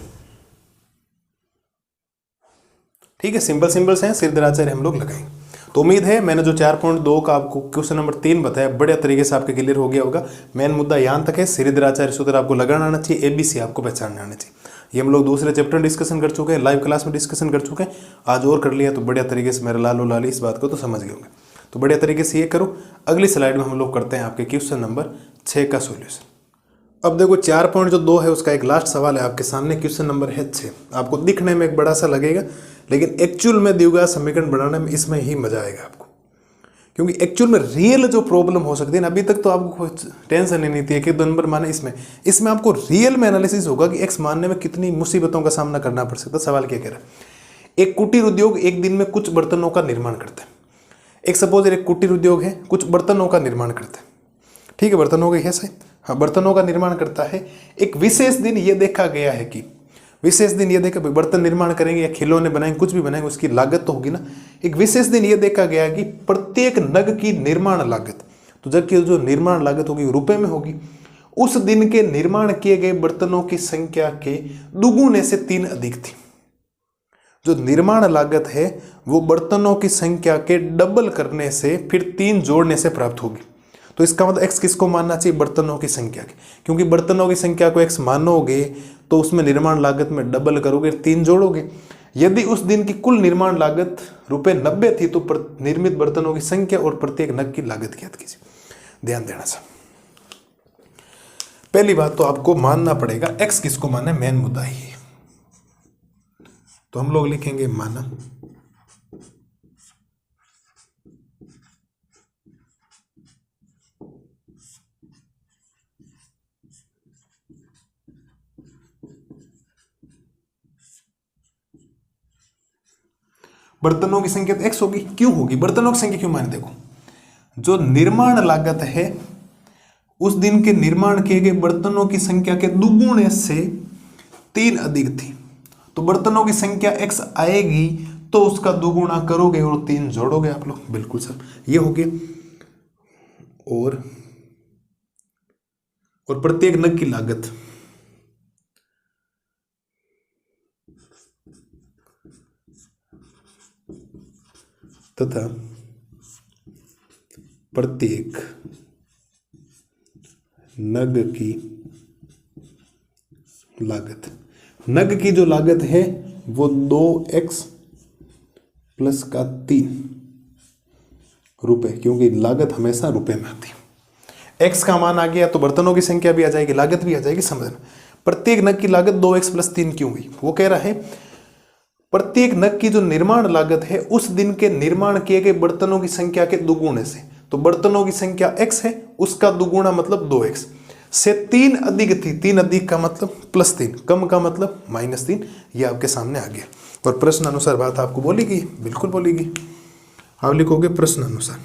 ठीक है, सिंपल सिंपल से हैं, श्रीधराचार्य हम लोग लगाएंगे। तो उम्मीद है मैंने जो 4.2 का आपको क्वेश्चन नंबर 3 बताया बढ़िया तरीके से आपके क्लियर हो गया होगा। मेन मुद्दा यहाँ तक है, श्रीधराचार्य सूत्र आपको लगाना आना चाहिए, ABC आपको पहचानना आना चाहिए। ये हम लोग दूसरे चैप्टर डिस्कशन कर चुके हैं, लाइव क्लास में डिस्कशन कर चुके हैं, आज और कर लिया तो बढ़िया तरीके से मेरे लालो लाली इस बात को तो समझ गए होंगे। तो बढ़िया तरीके से ये करो। अगली स्लाइड में हम लोग करते हैं आपके क्वेश्चन नंबर 6 का सॉल्यूशन। अब देखो 4.2 है उसका एक लास्ट सवाल है आपके सामने, क्वेश्चन नंबर है 6। आपको दिखने में एक बड़ा सा लगेगा, लेकिन एक्चुअल में द्विघात समीकरण बनाने में इसमें ही मजा आएगा आपको, क्योंकि एक्चुअल में रियल जो प्रॉब्लम हो सकती है ना, अभी तक तो आपको कोई टेंशन ही नहीं थी कि 2 नंबर माने, इसमें आपको रियल में एनालिसिस होगा कि x मानने में कितनी मुसीबतों का सामना करना पड़ सकता है। सवाल क्या कह रहा है? एक कुटीर उद्योग एक दिन में कुछ बर्तनों का निर्माण करता है। एक सपोज एक कुटीर उद्योग है, कुछ बर्तनों का निर्माण करता है, ठीक है, बर्तनों का है सही, हाँ बर्तनों का निर्माण करता है। एक विशेष दिन ये देखा गया है कि बर्तन निर्माण करेंगे या खिलौने बनाएंगे, कुछ भी बनाएंगे, उसकी लागत तो होगी ना। एक विशेष दिन ये देखा गया कि प्रत्येक नग की निर्माण लागत, तो जबकि जो निर्माण लागत होगी रुपए में होगी, उस दिन के निर्माण किए गए बर्तनों की संख्या के दुगुने से 3 अधिक थी। जो निर्माण लागत है वो बर्तनों की संख्या के डबल करने से फिर 3 जोड़ने से प्राप्त होगी। तो इसका मतलब x किसको मानना चाहिए? बर्तनों की संख्या के, क्योंकि बर्तनों की संख्या को x मानोगे तो उसमें निर्माण लागत में डबल करोगे, 3 जोड़ोगे। यदि उस दिन की कुल निर्माण लागत रुपए 90 थी तो निर्मित बर्तनों की संख्या और प्रत्येक नग की लागत ज्ञात कीजिए। ध्यान देना सर, पहली बात तो आपको मानना पड़ेगा x किसको माना है, मेन मुद्दा ही है। तो हम लोग लिखेंगे माना, बर्तनों की संख्या तो x होगी। क्यों होगी बर्तनों की संख्या, क्यों माने? देखो जो निर्माण लागत है उस दिन के निर्माण किए गए बर्तनों की संख्या के दुगुने से 3 अधिक थी, तो बर्तनों की संख्या x आएगी तो उसका दुगुना करोगे और 3 जोड़ोगे आप लोग। बिल्कुल सर, ये हो गया। और प्रत्येक नग की लागत तथा प्रत्येक नग की लागत, नग की जो लागत है वो 2x प्लस का 3 रुपए, क्योंकि लागत हमेशा रुपए में आती है। x का मान आ गया तो बर्तनों की संख्या भी आ जाएगी, लागत भी आ जाएगी। समझना, प्रत्येक नग की लागत 2x प्लस 3 क्यों हुई? वो कह रहा है प्रत्येक नग की जो निर्माण लागत है उस दिन के निर्माण किए गए बर्तनों की संख्या के दुगुने से, तो बर्तनों की संख्या x है, उसका दुगुना मतलब 2x से 3 अधिक थी। 3 अधिक का मतलब +3, कम का मतलब -3। ये आपके सामने आ गया। और प्रश्न अनुसार बात आपको बोलेगी, बिल्कुल बोलेगी। आप लिखोगे प्रश्न अनुसार।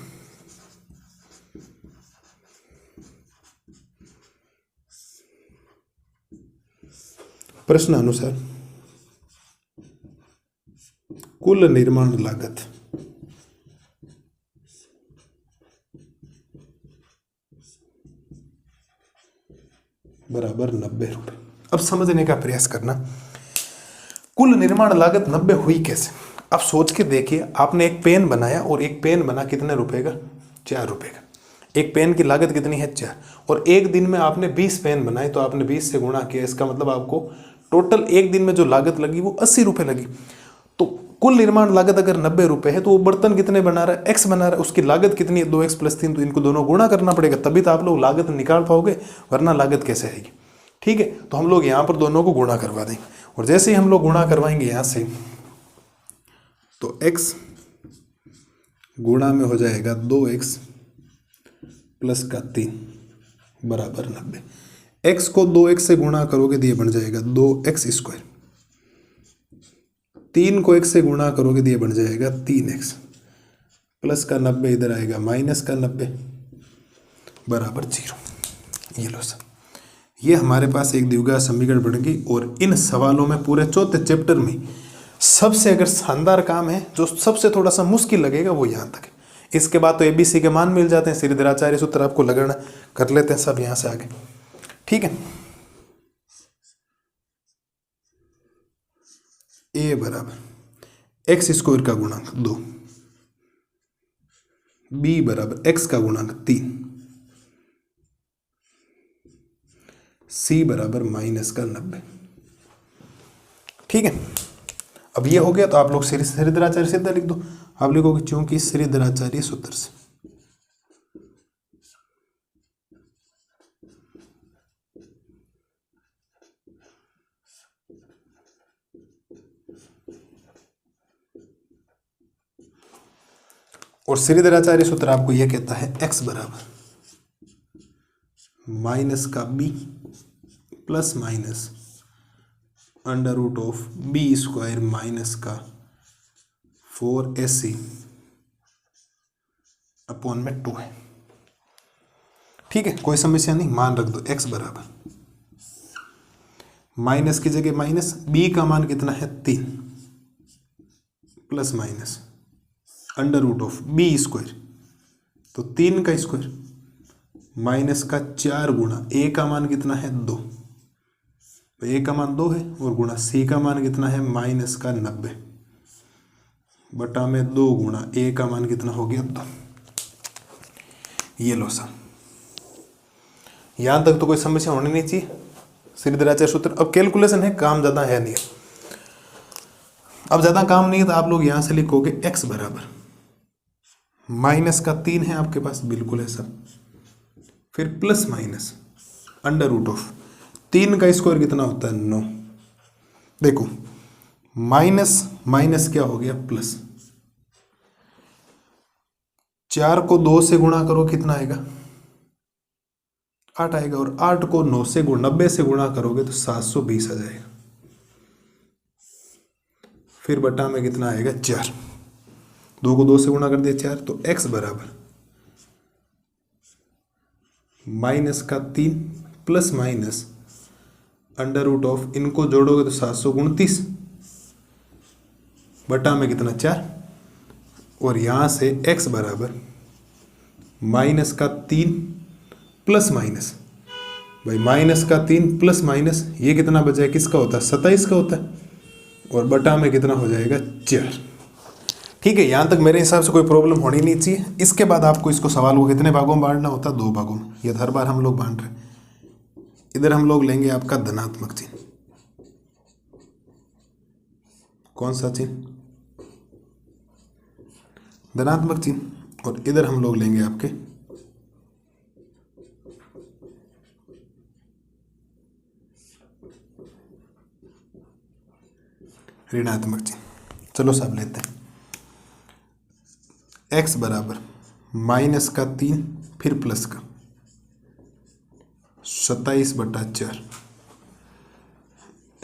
प्रश्न अनुसार कुल निर्माण लागत बराबर 90 रुपए। अब समझने का प्रयास करना, कुल निर्माण लागत 90 हुई कैसे। अब सोच के देखिए, आपने एक पेन बनाया और एक पेन बना कितने रुपए का, 4 रुपए का। एक पेन की लागत कितनी है, 4, और एक दिन में आपने 20 पेन बनाए तो आपने 20 से गुणा किया। इसका मतलब आपको टोटल एक दिन में जो लागत लगी वो 80 रुपए लगी। तो कुल निर्माण लागत अगर 90 रुपए है तो वो बर्तन कितने बना रहा है, x बना रहा है, उसकी लागत कितनी है, 2x + 3, तो इनको दोनों गुणा करना पड़ेगा, तभी तो आप लोग लागत निकाल पाओगे, वरना लागत कैसे आएगी। ठीक है, तो हम लोग यहाँ पर दोनों को गुणा करवा देंगे, और जैसे ही हम लोग गुणा करवाएंगे यहाँ से, तो x गुणा में हो जाएगा 2x + 3 बराबर 90। x को 2x से गुणा करोगे तो ये बन जाएगा 2x²। 3 को x से गुणा करोगे तो ये बन जाएगा 3x, प्लस का 90 इधर आएगा माइनस का 90 बराबर 0। ये लो सर, ये हमारे पास एक द्विघात समीकरण बन गई। और इन सवालों में पूरे चौथे चैप्टर में सबसे अगर शानदार काम है, जो सबसे थोड़ा सा मुश्किल लगेगा, वो यहाँ तक है। इसके बाद तो ABC के मान मिल जाते हैं, श्रीधराचार्य सूत्र आपको लगाना, कर लेते हैं सब यहाँ से आगे। ठीक है, a बराबर x² का गुणांक 2, b बराबर x का गुणांक 3, c बराबर माइनस का 90। ठीक है, अब ये हो गया, तो आप लोग श्रीधराचार्य सिद्ध लिख दो। आप लिखोगे क्योंकि श्रीधराचार्य सूत्र से। और श्रीधराचार्य सूत्र आपको यह कहता है x बराबर माइनस का b plus minus √b² minus का 4ac अपॉन में 2 है। ठीक है, कोई समस्या नहीं, मान रख दो। x बराबर माइनस की जगह माइनस, b का मान कितना है 3, प्लस माइनस √b², तो 3 का स्क्वायर माइनस का 4 गुणा a का मान कितना है 2, तो a का मान 2 है, और गुणा c का मान कितना है माइनस का 90 बटा में 2 गुणा a का मान कितना हो गया 2। ये लो सर, यहां तक तो कोई समस्या होनी नहीं चाहिए। श्रीधराचार्य सूत्र, अब कैलकुलेशन है, काम ज़्यादा है नहीं। अब ज़्यादा काम नहीं है तो आप लोग यहां से लिखोगे x बराबर माइनस का 3 है आपके पास, बिल्कुल है सर, फिर प्लस माइनस √3 का स्क्वायर कितना होता है 9। देखो माइनस माइनस क्या हो गया प्लस, 4 को 2 से गुणा करो कितना आएगा 8 आएगा, और 8 को 9 से 90 से गुणा करोगे तो 720 आ जाएगा, फिर बटा में कितना आएगा 4, 2 को 2 से गुणा कर दिया 4, तो x बराबर माइनस का 3 प्लस माइनस √, इनको जोड़ोगे तो 729 बटा में कितना 4, और यहाँ से x बराबर माइनस का 3 प्लस माइनस, भाई माइनस का 3 प्लस माइनस ये कितना बचा है, किसका होता है 27 का होता है, और बटा में कितना हो जाएगा 4। ठीक है, यहाँ तक मेरे हिसाब से कोई प्रॉब्लम होनी नहीं चाहिए। इसके बाद आपको इसको सवाल को कितने भागों में बांटना होता है, 2 भागों में। ये हर बार हम लोग बांट रहे हैं। इधर हम लोग लेंगे आपका धनात्मक चिन्ह, कौन सा चिन्ह, धनात्मक चिन्ह, और इधर हम लोग लेंगे आपके ऋणात्मक चिन्ह। चलो सब लेते हैं। x बराबर माइनस का 3 फिर प्लस का 27/4,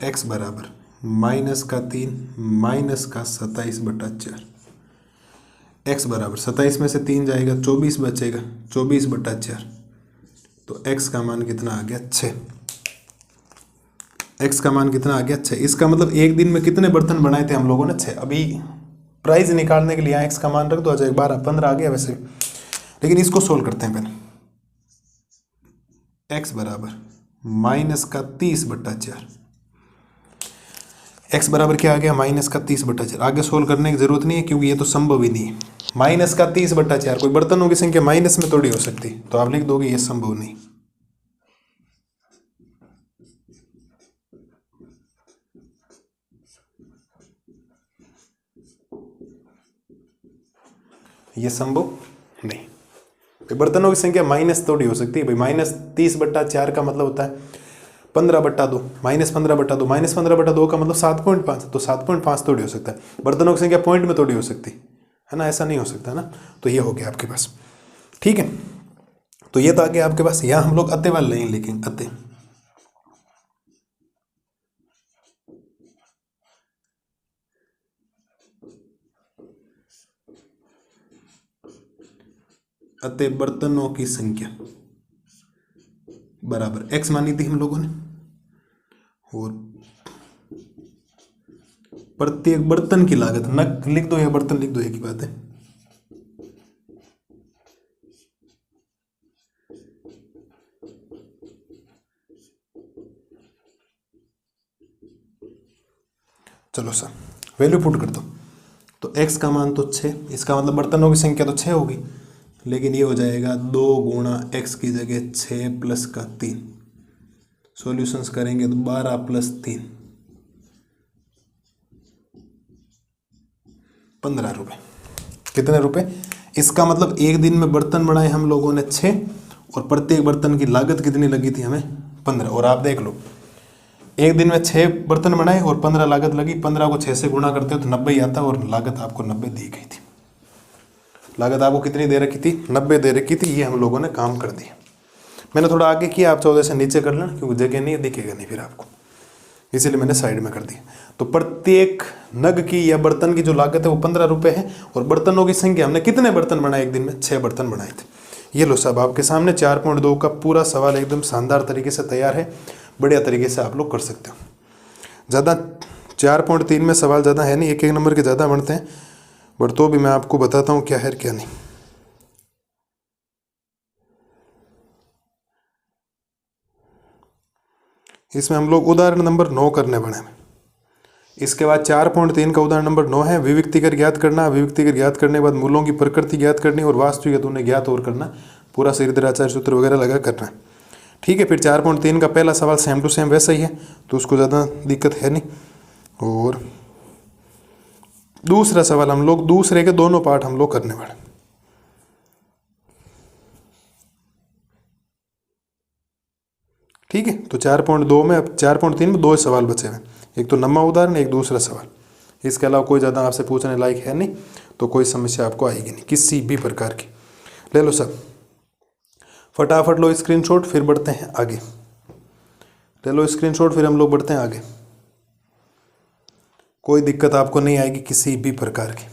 x बराबर माइनस का 3 माइनस का 27/4, x बराबर 27 में से 3 जाएगा 24 बचेगा, 24/4, तो x का मान कितना आ गया 6। एक्स का मान कितना आ गया 6। इसका मतलब एक दिन में कितने बर्तन बनाए थे हम लोगों ने 6। अभी प्राइस निकालने के लिए एक्स का मान रख दो, आ जाए 12 15 आ गया वैसे, लेकिन इसको सोल्व करते हैं पहले। एक्स बराबर -30/4। एक्स बराबर क्या आ गया -30/4। आगे सोल्व करने की जरूरत नहीं है क्योंकि ये तो संभव ही नहीं है। -30/4 कोई बर्तनों की संख्या माइनस में थोड़ी हो सकती, तो आप लिख दोगे ये संभव नहीं। ये संभव नहीं, भाई बर्तनों की संख्या माइनस थोड़ी हो सकती है। भाई -30/4 का मतलब होता है 15/2, -15/2, -15/2 का मतलब 7.5, तो 7.5 थोड़ी हो सकता है। बर्तनों की संख्या पॉइंट में थोड़ी हो सकती है ना, ऐसा नहीं हो सकता ना। तो ये हो गया आपके पास, ठीक है। तो ये तो आ गया आपके पास। यहाँ हम लोग अते वाले नहीं लिखेंगे, अते अते बर्तनों की संख्या बराबर एक्स मानी थी हम लोगों ने, और प्रत्येक बर्तन की लागत, नग लिख दो या बर्तन लिख दो, एक ही बात है। चलो सर वैल्यू पुट कर दो। तो x का मान तो 6, इसका मतलब बर्तनों की संख्या तो 6 होगी, लेकिन ये हो जाएगा 2 गुणा x की जगह 6 प्लस का 3। सॉल्यूशंस करेंगे तो 12 + 3 15 रुपये। कितने रुपए? इसका मतलब एक दिन में बर्तन बनाए हम लोगों ने 6, और प्रत्येक बर्तन की लागत कितनी लगी थी हमें 15। और आप देख लो, एक दिन में 6 बर्तन बनाए और 15 लागत लगी। 15 को 6 से गुणा करते हो तो 90 ही आता है, और लागत आपको 90 दी गई थी। लागत आपको कितनी दे रखी थी? 90 दे रखी थी। ये हम लोगों ने काम कर दिया। मैंने थोड़ा आगे किया, आप 14 से नीचे कर लेना क्योंकि जगह नहीं दिखेगा नहीं फिर आपको, इसीलिए मैंने साइड में कर दिया। तो प्रत्येक नग की या बर्तन की जो लागत है वो 15 रुपये है, और बर्तनों की संख्या हमने कितने बर्तन बनाए एक दिन में? 6 बर्तन बनाए थे। ये लो साहब आपके सामने 4.2 का पूरा सवाल एकदम शानदार तरीके से तैयार है। बढ़िया तरीके से आप लोग कर सकते हो। ज़्यादा 4.3 में सवाल ज़्यादा है नहीं, एक एक नंबर के ज़्यादा बनते हैं, बट तो भी मैं आपको बताता हूँ क्या है क्या नहीं। इसमें हम लोग उदाहरण नंबर 9 करने वाले हैं। इसके बाद 4.3 का उदाहरण नंबर 9 है, विविक्तिकर ज्ञात करना। विविक्तिकर ज्ञात करने के बाद मूलों की प्रकृति ज्ञात करनी और वास्तविक उन्हें ज्ञात और करना। पूरा श्रीधराचार्य सूत्र वगैरह लगा करना है, ठीक है। फिर 4.3 का पहला सवाल सेम टू सेम वैसा ही है, तो उसको ज़्यादा दिक्कत है नहीं। और दूसरा सवाल हम लोग दूसरे के दोनों पार्ट हम लोग करने वाले, ठीक है। तो 4.2 में, अब 4.3 में 2 सवाल बचे हुए, एक तो नम्मा उदाहरण, एक दूसरा सवाल। इसके अलावा कोई ज़्यादा आपसे पूछने लायक है नहीं, तो कोई समस्या आपको आएगी नहीं किसी भी प्रकार की। ले लो सब, फटाफट लो स्क्रीनशॉट, फिर बढ़ते हैं आगे। ले लो स्क्रीनशॉट, फिर हम लोग बढ़ते हैं आगे। कोई दिक्कत आपको नहीं आएगी किसी भी प्रकार की,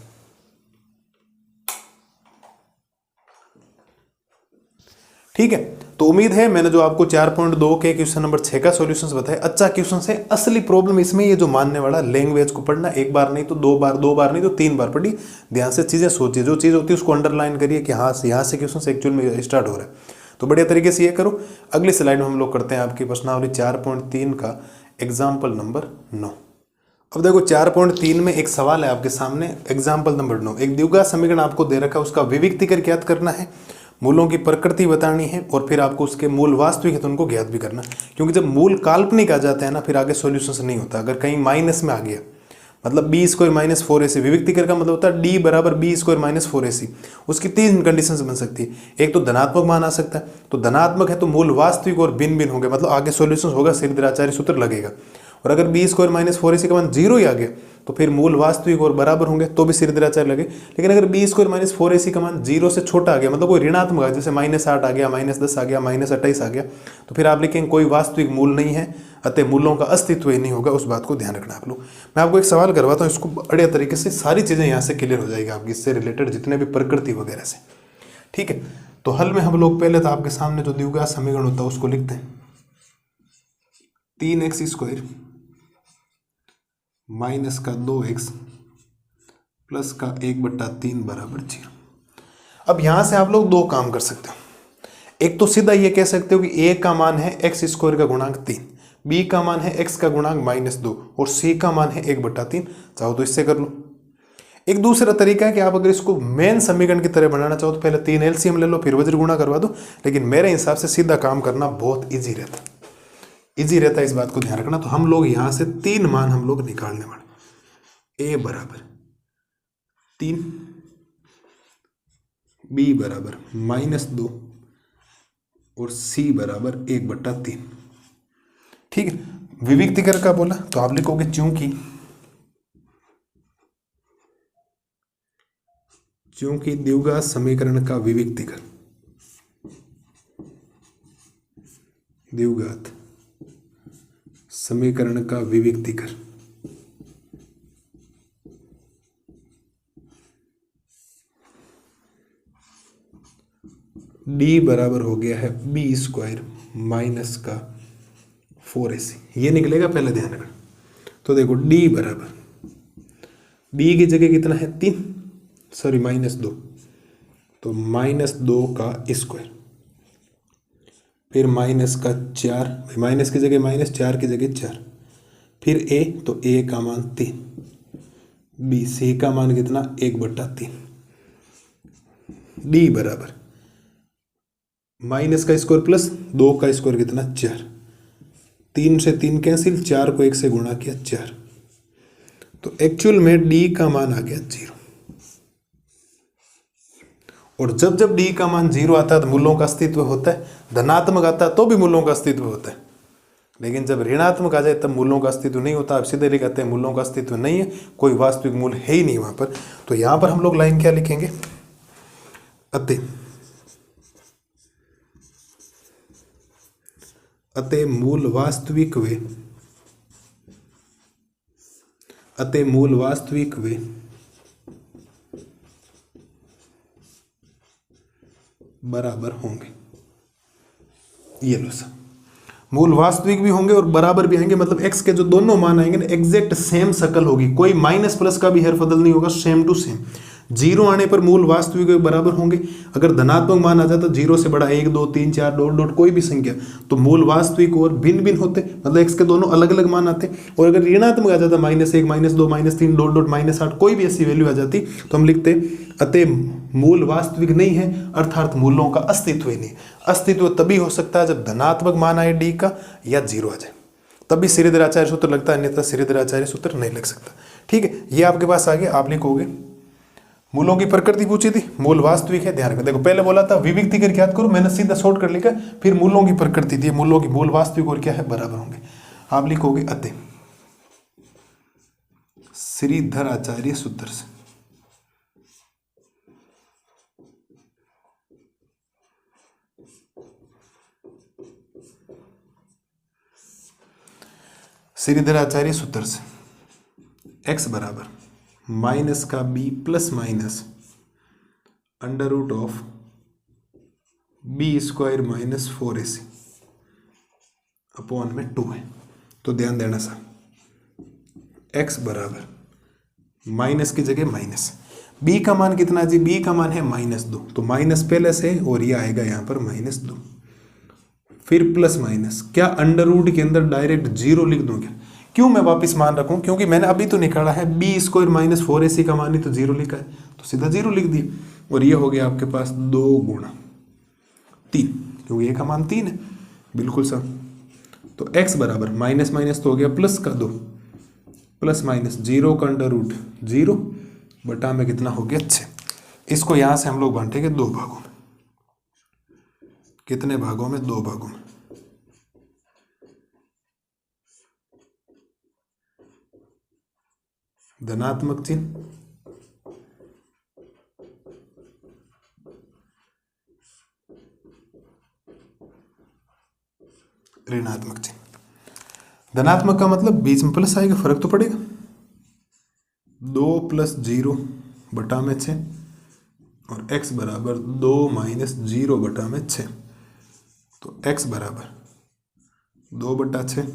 ठीक है। तो उम्मीद है मैंने जो आपको 4.2 के क्वेश्चन नंबर 6 का सॉल्यूशंस बताया, अच्छा क्वेश्चन है। असली प्रॉब्लम इसमें ये जो मानने वाला लैंग्वेज को पढ़ना, एक बार नहीं तो 2 बार, 2 बार नहीं तो 3 बार पढ़ी, ध्यान से चीजें सोचिए, जो चीज होती है उसको अंडरलाइन करिए कि हाँ यहाँ से क्वेश्चन एक्चुअल में स्टार्ट हो रहा है। तो बढ़िया तरीके से ये करो। अगली स्लाइड में हम लोग करते हैं आपकी प्रश्नावली 4.3 का एग्जाम्पल नंबर 9। अब देखो 4.3 में एक सवाल है आपके सामने, एग्जाम्पल नंबर 9। एक द्विघात समीकरण आपको दे रखा है, उसका विविक्तिकर ज्ञात करना है, मूलों की प्रकृति बतानी है, और फिर आपको उसके मूल वास्तविक है तो उनको ज्ञात भी करना, क्योंकि जब मूल काल्पनिक आ जाते हैं ना फिर आगे सॉल्यूशन नहीं होता। अगर कहीं माइनस में आ गया, मतलब b² - 4ac, विविक्तिकर का मतलब होता है d बराबर b² - 4ac। उसकी 3 कंडीशंस बन सकती है। एक तो धनात्मक मान आ सकता है, तो धनात्मक है तो मूल वास्तविक और भिन्न भिन्न होंगे, मतलब आगे सॉल्यूशन होगा, श्रीधराचार्य सूत्र लगेगा। और अगर b² - 4ac का मान 0 ही आ गया तो फिर मूल वास्तविक और बराबर होंगे, तो भी श्रीधराचार्य लगे। लेकिन अगर b² - 4ac का मान 0 से छोटा आ गया, मतलब कोई ऋणात्मक आ, जैसे -8 आ गया, -10 आ गया, -28 आ गया, तो फिर आप लिखेंगे कोई वास्तविक मूल नहीं है, अतः मूलों का अस्तित्व ही नहीं होगा। उस बात को ध्यान रखना आप लोग। मैं आपको एक सवाल करवाता हूँ, इसको बढ़िया तरीके से सारी चीज़ें यहाँ से क्लियर हो जाएगी आपकी, इससे रिलेटेड जितने भी प्रकृति वगैरह से, ठीक है। तो हल में हम लोग पहले तो आपके सामने जो द्विघात समीकरण होता है उसको लिखते हैं। 3x² माइनस का 2x प्लस का 1/3 बराबर 0। अब यहां से आप लोग दो काम कर सकते हो। एक तो सीधा ये कह सकते हो कि a का मान है x² का गुणांक 3, b का मान है x का गुणांक -2 और c का मान है 1/3। चाहो तो इससे कर लो। एक दूसरा तरीका है कि आप अगर इसको मेन समीकरण की तरह बनाना चाहो तो पहले 3 LCM ले लो, फिर वज्र गुणा करवा दो। लेकिन मेरे हिसाब से सीधा काम करना बहुत ईजी रहता है, इस बात को ध्यान रखना। तो हम लोग यहां से 3 मान हम लोग निकालने वाले। a बराबर 3, b बराबर -2 और c बराबर 1/3। ठीक है, विविक्तिकर का बोला तो आप लिखोगे चूंकि द्विघात समीकरण का विविक्तिकर, द्विघात समीकरण का विविक्तिकर d बराबर हो गया है b² माइनस का 4ac। ये निकलेगा, पहले ध्यान रखना। तो देखो d बराबर b की जगह कितना है 3, सॉरी -2, तो -2 का स्क्वायर, फिर माइनस का 4, माइनस की जगह माइनस, 4 की जगह 4, फिर a, तो a का मान 3, b c का मान कितना 1/3। d बराबर माइनस का स्क्वायर प्लस 2 का स्क्वायर कितना 4, 3 से 3 कैंसिल, 4 को 1 से गुणा किया 4, तो एक्चुअल में d का मान आ गया 0। और जब जब d का मान 0 आता है तो मूलों का अस्तित्व होता है, धनात्मक आता है तो भी मूलों का अस्तित्व होता है। लेकिन जब ऋणात्मक आ जाए तब मूलों का अस्तित्व नहीं होता। आप सीधे लिखते हैं मूलों का अस्तित्व नहीं है, कोई वास्तविक मूल है ही नहीं वहां पर। तो यहां पर हम लोग लाइन क्या लिखेंगे, अतः मूल वास्तविक वे बराबर होंगे। ये लो सब, मूल वास्तविक भी होंगे और बराबर भी आएंगे। मतलब x के जो दोनों मान आएंगे ना, एग्जैक्ट सेम शकल होगी, कोई माइनस प्लस का भी हेरफदल नहीं होगा, सेम टू सेम। 0 आने पर मूल वास्तविक वे बराबर होंगे। अगर धनात्मक मान आ जाता 0 से बड़ा 1 2 3 4 डॉट डॉट कोई भी संख्या, तो मूल वास्तविक और भिन्न भिन्न होते, मतलब x के दोनों अलग अलग मान आते। और अगर ऋणात्मक आ जाता -1 -2 -3 डॉट डॉट -8 कोई भी ऐसी वैल्यू आ जाती, तो हम लिखते अतः मूल वास्तविक नहीं है, अर्थात मूलों का अस्तित्व ही नहीं। अस्तित्व तभी हो सकता है जब धनात्मक मान आए d का या 0 आ जाए, तभी श्रीधराचार्य सूत्र लगता है, अन्यथा श्रीधराचार्य सूत्र नहीं लग सकता। ठीक है, ये आपके पास आ गया। आप लिखोगे मूलों की प्रकृति पूछी थी, मूल वास्तविक है, ध्यान रखो। देखो पहले बोला था विविक्ति करके याद करो, मैंने सीधा शॉर्ट कर लिखा, फिर मूलों की प्रकृति थी, मूलों की मूल वास्तविक और क्या है बराबर होंगे। आप लिखोगे अतः श्रीधराचार्य सूत्र से श्रीधराचार्य सूत्र से x बराबर माइनस का b plus minus √(b² minus 4ac upon में 2 है। तो ध्यान देना सा, x बराबर माइनस की जगह माइनस, b का मान कितना जी, b का मान है -2, तो माइनस पहले से और ये आएगा यहाँ पर -2, फिर प्लस माइनस, क्या अंडर के अंदर डायरेक्ट 0 लिख दूं क्या? क्यों मैं वापस मान रखूं, क्योंकि मैंने अभी तो निकाला है b² माइनस 4ac का मान ही तो 0 लिखा है, तो सीधा 0 लिख दिया। और ये हो गया आपके पास 2 गुणा 3, क्योंकि a का मान 3 है, बिल्कुल सर। तो x बराबर माइनस माइनस तो हो गया प्लस का 2, प्लस माइनस 0 का √0 बटा में कितना हो गया 6। इसको यहां से हम लोग बांटेंगे 2 भागों में। कितने भागों में? 2 भागों में। धनात्मक चिन्ह, ऋणात्मक चिन्ह। धनात्मक का मतलब बीच में प्लस आएगा, फर्क तो पड़ेगा। 2 + 0 बटा में 6 और x बराबर 2 - 0 बटा में 6, तो x बराबर 2/6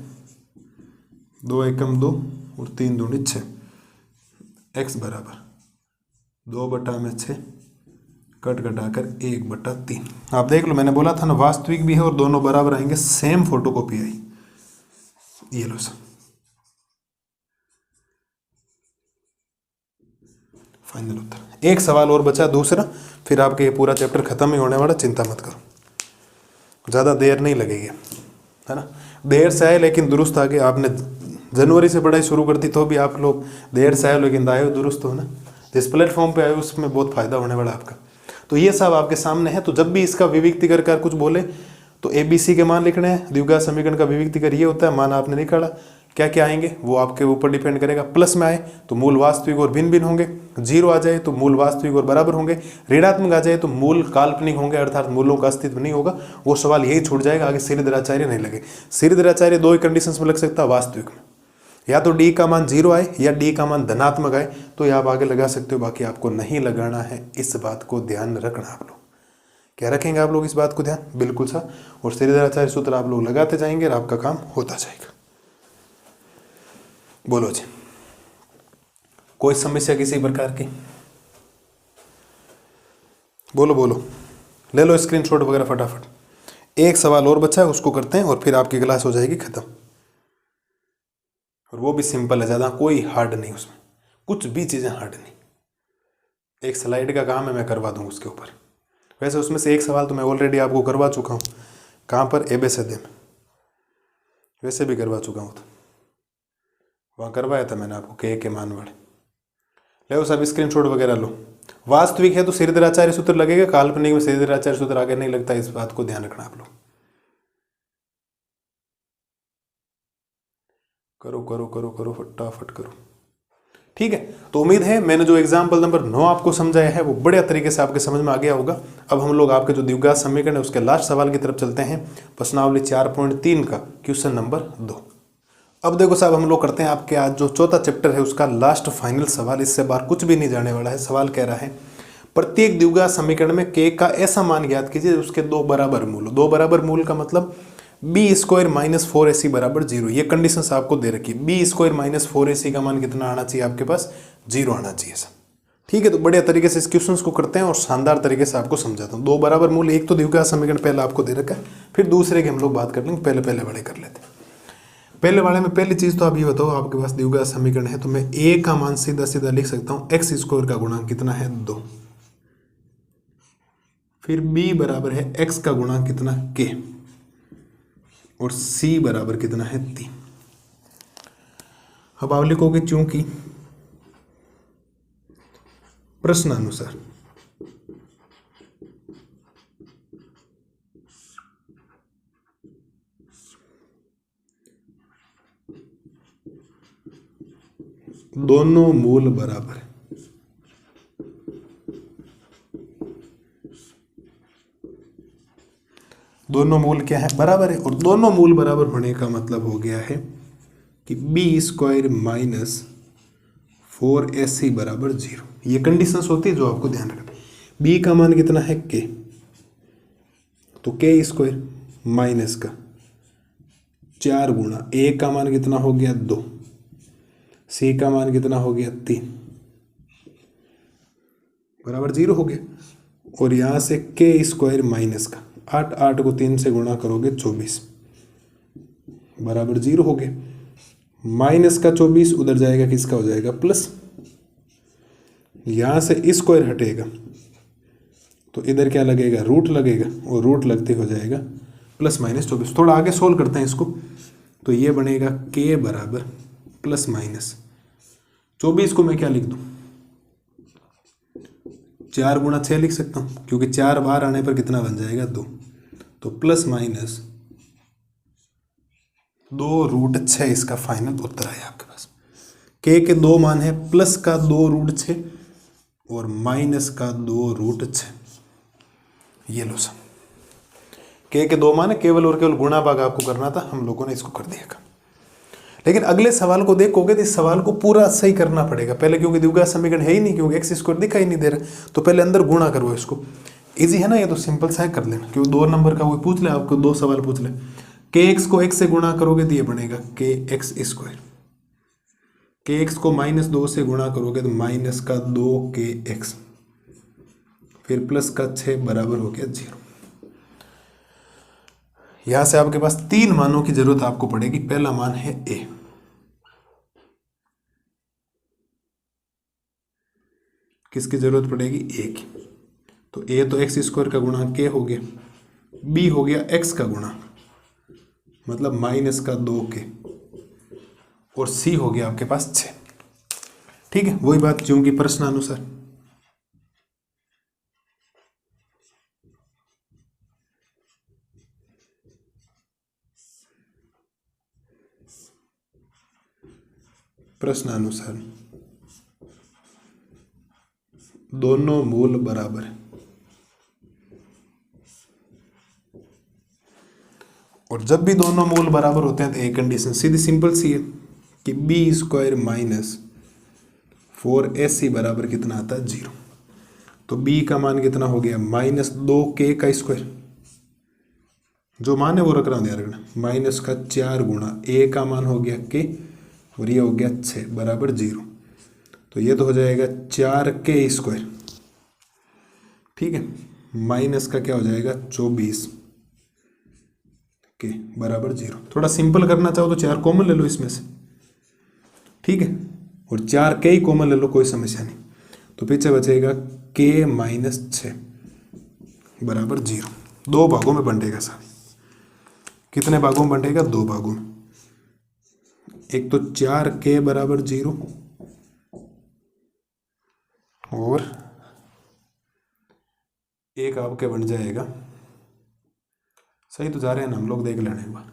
2 एकम 2 और 3 दूनी 6, x बराबर 2/6 कट घटाकर 1/3। आप देख लो, मैंने बोला था ना वास्तविक भी है और दोनों बराबर आएंगे, सेम फोटोकॉपी आई। ये लो सर, फाइनल उत्तर। एक सवाल और बचा दूसरा, फिर आपके ये पूरा चैप्टर खत्म ही होने वाला, चिंता मत करो, ज़्यादा देर नहीं लगेगी, है ना। देर से आए लेकिन दुरुस्त आ गए। आपने जनवरी से पढ़ाई शुरू कर दी तो भी आप लोग देर से आए लेकिन आए हो दुरुस्त हो ना। जिस प्लेटफॉर्म पे आए हो उसमें बहुत फायदा होने वाला आपका। तो ये सब आपके सामने है। तो जब भी इसका विविक्ति कर कुछ बोले तो ABC के मान लिखने हैं। द्विघात समीकरण का विविक्ति कर ये होता है, मान आपने निकाला, क्या क्या आएंगे वो आपके ऊपर डिपेंड करेगा। प्लस में आए तो मूल वास्तविक और भिन्न भिन्न होंगे, जीरो आ जाए तो मूल वास्तविक और बराबर होंगे, ऋणात्मक आ जाए तो मूल काल्पनिक होंगे, अर्थात मूलों का अस्तित्व नहीं होगा। वो सवाल यही छूट जाएगा, आगे श्रीधराचार्य नहीं लगे। श्रीधराचार्य 2 ही कंडीशंस में लग सकता है वास्तविक में, या तो D का मान 0 आए या D का मान धनात्मक आए, तो ये आप आगे लगा सकते हो। बाकी आपको नहीं लगाना है, इस बात को ध्यान रखना। आप लोग क्या रखेंगे, आप लोग इस बात को ध्यान, बिल्कुल सा। और श्रीधराचार्य सूत्र आप लोग लगाते जाएंगे और आपका काम होता जाएगा। बोलो जी, कोई समस्या किसी प्रकार की? बोलो बोलो, ले लो स्क्रीनशॉट वगैरह फटाफट। एक सवाल और बचा है, उसको करते हैं और फिर आपकी क्लास हो जाएगी खत्म। और वो भी सिंपल है, ज़्यादा कोई हार्ड नहीं उसमें, कुछ भी चीज़ें हार्ड नहीं। एक स्लाइड का काम है, मैं करवा दूँ उसके ऊपर। वैसे उसमें से एक सवाल तो मैं ऑलरेडी आपको करवा चुका हूँ। कहाँ पर? ABCD में वैसे भी करवा चुका हूँ, तो वहाँ करवाया था मैंने आपको के मान वाले। ले सब स्क्रीनशॉट वगैरह लो। वास्तविक है तो श्रीधराचार्य सूत्र लगेगा, काल्पनिक में श्रीधराचार्य सूत्र आगे नहीं लगता, इस बात को ध्यान रखना आप लोग। करो करो करो करो, फटाफट करो, ठीक है। तो उम्मीद है मैंने जो एग्जाम्पल नंबर 9 आपको समझाया है वो बढ़िया तरीके से आपके समझ में आ गया होगा। अब हम लोग आपके जो द्विघात समीकरण है उसके लास्ट सवाल की तरफ चलते हैं। प्रश्नावली 4.3 का क्वेश्चन नंबर 2। अब देखो साहब, हम लोग करते हैं आपके आज जो चौथा चैप्टर है उसका लास्ट फाइनल सवाल। इससे बाहर कुछ भी नहीं जाने वाला है। सवाल कह रहा है, प्रत्येक द्विघात समीकरण में k का ऐसा मान ज्ञात कीजिए उसके 2 बराबर मूल। 2 बराबर मूल का मतलब b² - 4ac बराबर 0। ये कंडीशंस आपको दे रखी है। b² - 4ac का मान कितना आना चाहिए आपके पास? 0 आना चाहिए सर, ठीक है। तो बढ़िया तरीके से इस क्वेश्चन को करते हैं और शानदार तरीके से आपको समझाता हूँ। 2 बराबर मूल, एक तो द्विघात समीकरण पहले आपको दे रखा है, फिर दूसरे की हम लोग बात कर लेंगे। पहले बड़े कर लेते हैं। पहले वाले में पहली चीज तो आप ये बताओ, आपके पास द्विघात समीकरण है तो मैं a का मान सीधा सीधा लिख सकता हूँ x² का गुणांक कितना है? 2। फिर b बराबर है x का गुणांक कितना? k। और c बराबर कितना है? 3। अब आप लिखोगे चूंकि प्रश्नानुसार दोनों मूल बराबर है, दोनों मूल क्या है? बराबर है। और दोनों मूल बराबर होने का मतलब हो गया है कि b² - 4ac बराबर 0। ये कंडीशंस होती है जो आपको ध्यान रखना। b का मान कितना है? k, तो k² माइनस का 4 गुणा a का मान कितना हो गया? 2, c का मान कितना हो गया? 3 बराबर 0 हो गया। और यहां से k² माइनस का 8 को 3 से गुणा करोगे 24 बराबर 0 हो गया। माइनस का 24 उधर जाएगा, किसका हो जाएगा? प्लस। यहां से स्क्वायर हटेगा तो इधर क्या लगेगा? रूट लगेगा, और रूट लगते हो जाएगा +-24। थोड़ा आगे सोल्व करते हैं इसको, तो ये बनेगा k बराबर +-24 को मैं क्या लिख दूं? 4 गुणा 6 लिख सकता हूं, क्योंकि 4 बार आने पर कितना बन जाएगा? 2। तो +-2√6 इसका फाइनल उत्तर है आपके पास। k के 2 मान है, प्लस का 2√6 और माइनस का 2√6। ये लो सब k के 2 मान है, केवल और केवल गुणा भाग आपको करना था, हम लोगों ने इसको कर दिया। लेकिन अगले सवाल को देखोगे तो इस सवाल को पूरा सही करना पड़ेगा पहले, क्योंकि द्विघात समीकरण है ही नहीं, क्योंकि x² दिखाई नहीं दे रहा। तो पहले अंदर गुणा करो इसको। इजी है ना, ये तो सिंपल सा है, कर लेना। क्योंकि 2 नंबर का वो पूछ ले आपको, 2 सवाल पूछ ले। के एक्स को एक्स से गुणा करोगे तो ये बनेगा के एक्स स्क्वायर, के एक्स को -2 से गुणा करोगे तो -2 के एक्स, फिर प्लस का 6 बराबर हो गया 0। यहां से आपके पास 3 मानों की जरूरत आपको पड़ेगी। पहला मान है ए, किसकी जरूरत पड़ेगी? ए की। तो ए तो एक्स स्क्वायर का गुणा के हो गया, बी हो गया एक्स का गुणा मतलब -2 के, और सी हो गया आपके पास 6। ठीक है, वही बात जो कि प्रश्नानुसार। प्रश्नानुसार दोनों मूल बराबर है, और जब भी दोनों मूल बराबर होते हैं तो एक कंडीशन सीधी सिंपल सी है कि बी स्क्वायर -4ac बराबर कितना आता है? 0। तो b का मान कितना हो गया? -2k का स्क्वायर, जो मान है वो रखना ध्यान रखना, माइनस का 4 गुणा a का मान हो गया k और ये हो गया 6 बराबर 0। तो ये तो हो जाएगा 4k स्क्वायर। ठीक है, माइनस का क्या हो जाएगा? 24 के बराबर 0। थोड़ा सिंपल करना चाहो तो 4 कॉमन ले लो इसमें से। ठीक है, और 4k ही कॉमन ले लो, कोई समस्या नहीं। तो पीछे बचेगा k -6 बराबर 0। 2 भागों में बंटेगा साहब। कितने भागों में बंटेगा? 2 भागों में। एक तो 4k बराबर 0 और एक आपके बन जाएगा, सही तो जा रहे हैं ना हम लोग, देख लेना एक बार।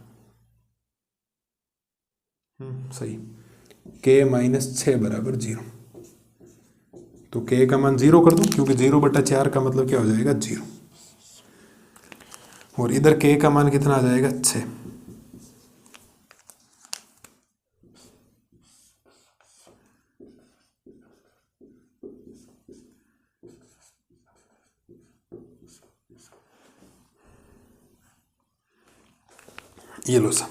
सही, k -6 बराबर 0। तो k का मान 0 कर दूं, क्योंकि 0/4 का मतलब क्या हो जाएगा? 0। और इधर k का मान कितना आ जाएगा? 6। ये लो सा,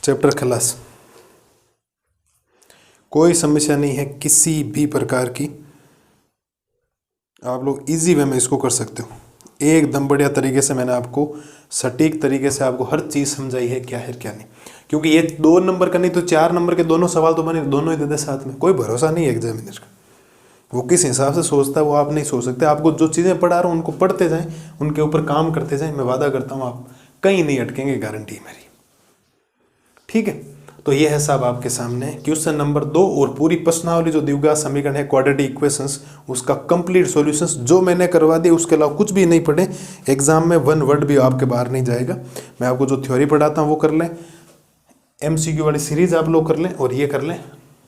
चैप्टर खलास। कोई समस्या नहीं है किसी भी प्रकार की, आप लोग इजी वे में इसको कर सकते हो। एकदम बढ़िया तरीके से मैंने आपको सटीक तरीके से आपको हर चीज़ समझाई है, क्या है क्या नहीं। क्योंकि ये 2 नंबर का नहीं तो 4 नंबर के दोनों सवाल तो बने, दोनों ही दे दे साथ में, कोई भरोसा नहीं है एग्जामिनर का। वो किस हिसाब से सोचता है वो आप नहीं सोच सकते। आपको जो चीज़ें पढ़ा रहा हूँ उनको पढ़ते जाएं, उनके ऊपर काम करते जाएं, मैं वादा करता हूँ आप कहीं नहीं अटकेंगे, गारंटी है मेरी। ठीक है, तो ये है साहब आपके सामने क्वेश्चन नंबर 2 और पूरी प्रश्नावली जो द्विघात समीकरण है, क्वाड्रेटिक इक्वेशंस, उसका कंप्लीट सॉल्यूशंस जो मैंने करवा दिया, उसके अलावा कुछ भी नहीं पढ़े। एग्जाम में 1 वर्ड भी आपके बाहर नहीं जाएगा। मैं आपको जो थ्योरी पढ़ाता हूँ वो कर लें, MCQ वाली सीरीज आप लोग कर लें, और ये कर लें,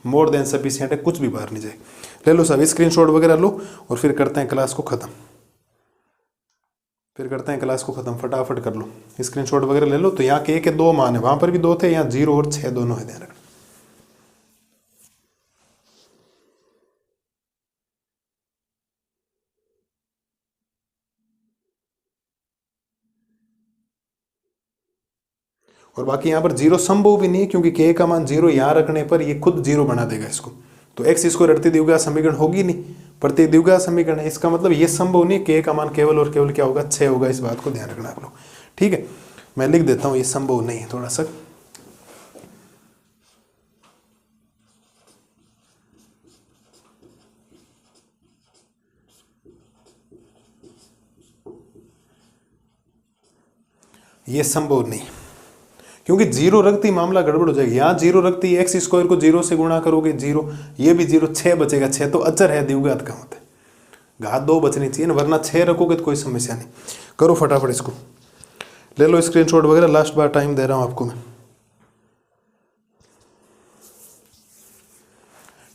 मोर देन सफिशिएंट है, कुछ भी बाहर नहीं जाएगा। ले लो साहब स्क्रीनशॉट वगैरह लो, और फिर करते हैं क्लास को ख़त्म। फटाफट कर लो, स्क्रीनशॉट वगैरह ले लो। तो यहाँ के 2 मान है, वहां पर भी 2 थे, यहाँ 0 और 6 दोनों है, ध्यान रखना। और बाकी यहाँ पर 0 संभव भी नहीं है, क्योंकि k का मान 0 यहाँ रखने पर ये खुद 0 बना देगा इसको। तो x स्क्वायर प्रतिद्विघात समीकरण होगी नहीं, प्रतिद्विघात समीकरण है, इसका मतलब ये संभव नहीं है। k का मान केवल और केवल क्या होगा? 6 होगा। इस बात को ध्यान रखना आप लोग। ठीक है, मैं लिख देता हूँ, ये संभव नहीं है। थोड़ा सा ये संभव नहीं, क्योंकि 0 रखती मामला गड़बड़ हो जाएगा। यहाँ 0 रखती x स्क्वायर को 0 से गुणा करोगे 0, ये भी 0, 6 बचेगा। 6 तो अचर है, द्विघात का होता है, घात 2 बचनी चाहिए ना, वरना 6 रखोगे तो कोई समस्या नहीं। करो फटाफट इसको, ले लो स्क्रीनशॉट वगैरह। लास्ट बार टाइम दे रहा हूँ आपको मैं।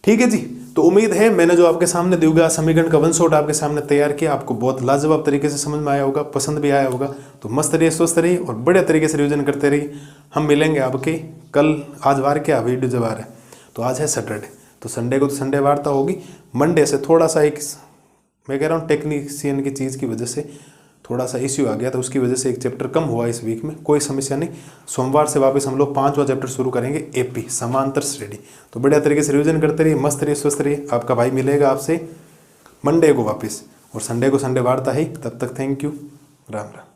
ठीक है जी, तो उम्मीद है मैंने जो आपके सामने द्विघात समीकरण का 1 शॉट आपके सामने तैयार किया, आपको बहुत लाजवाब तरीके से समझ में आया होगा, पसंद भी आया होगा। तो मस्त रहिए, स्वस्थ रहिए और बढ़िया तरीके से रिविजन करते रहिए। हम मिलेंगे आपके कल, आज वार क्या वीडियो जब आ रहा है, तो आज है सैटरडे, तो संडे को तो संडे वार्ता होगी। मंडे से थोड़ा सा एक, मैं कह रहा हूँ टेक्नीशियन की चीज़ की वजह से थोड़ा सा इश्यू आ गया था, उसकी वजह से एक चैप्टर कम हुआ इस वीक में। कोई समस्या नहीं, सोमवार से वापस हम लोग 5वां चैप्टर शुरू करेंगे, एपी समांतर श्रेणी। तो बढ़िया तरीके से रिविजन करते रहिए, मस्त रहिए, स्वस्थ रहिए। आपका भाई मिलेगा आपसे मंडे को वापस, और संडे को संडे वार्ता है। तब तक थैंक यू, राम राम।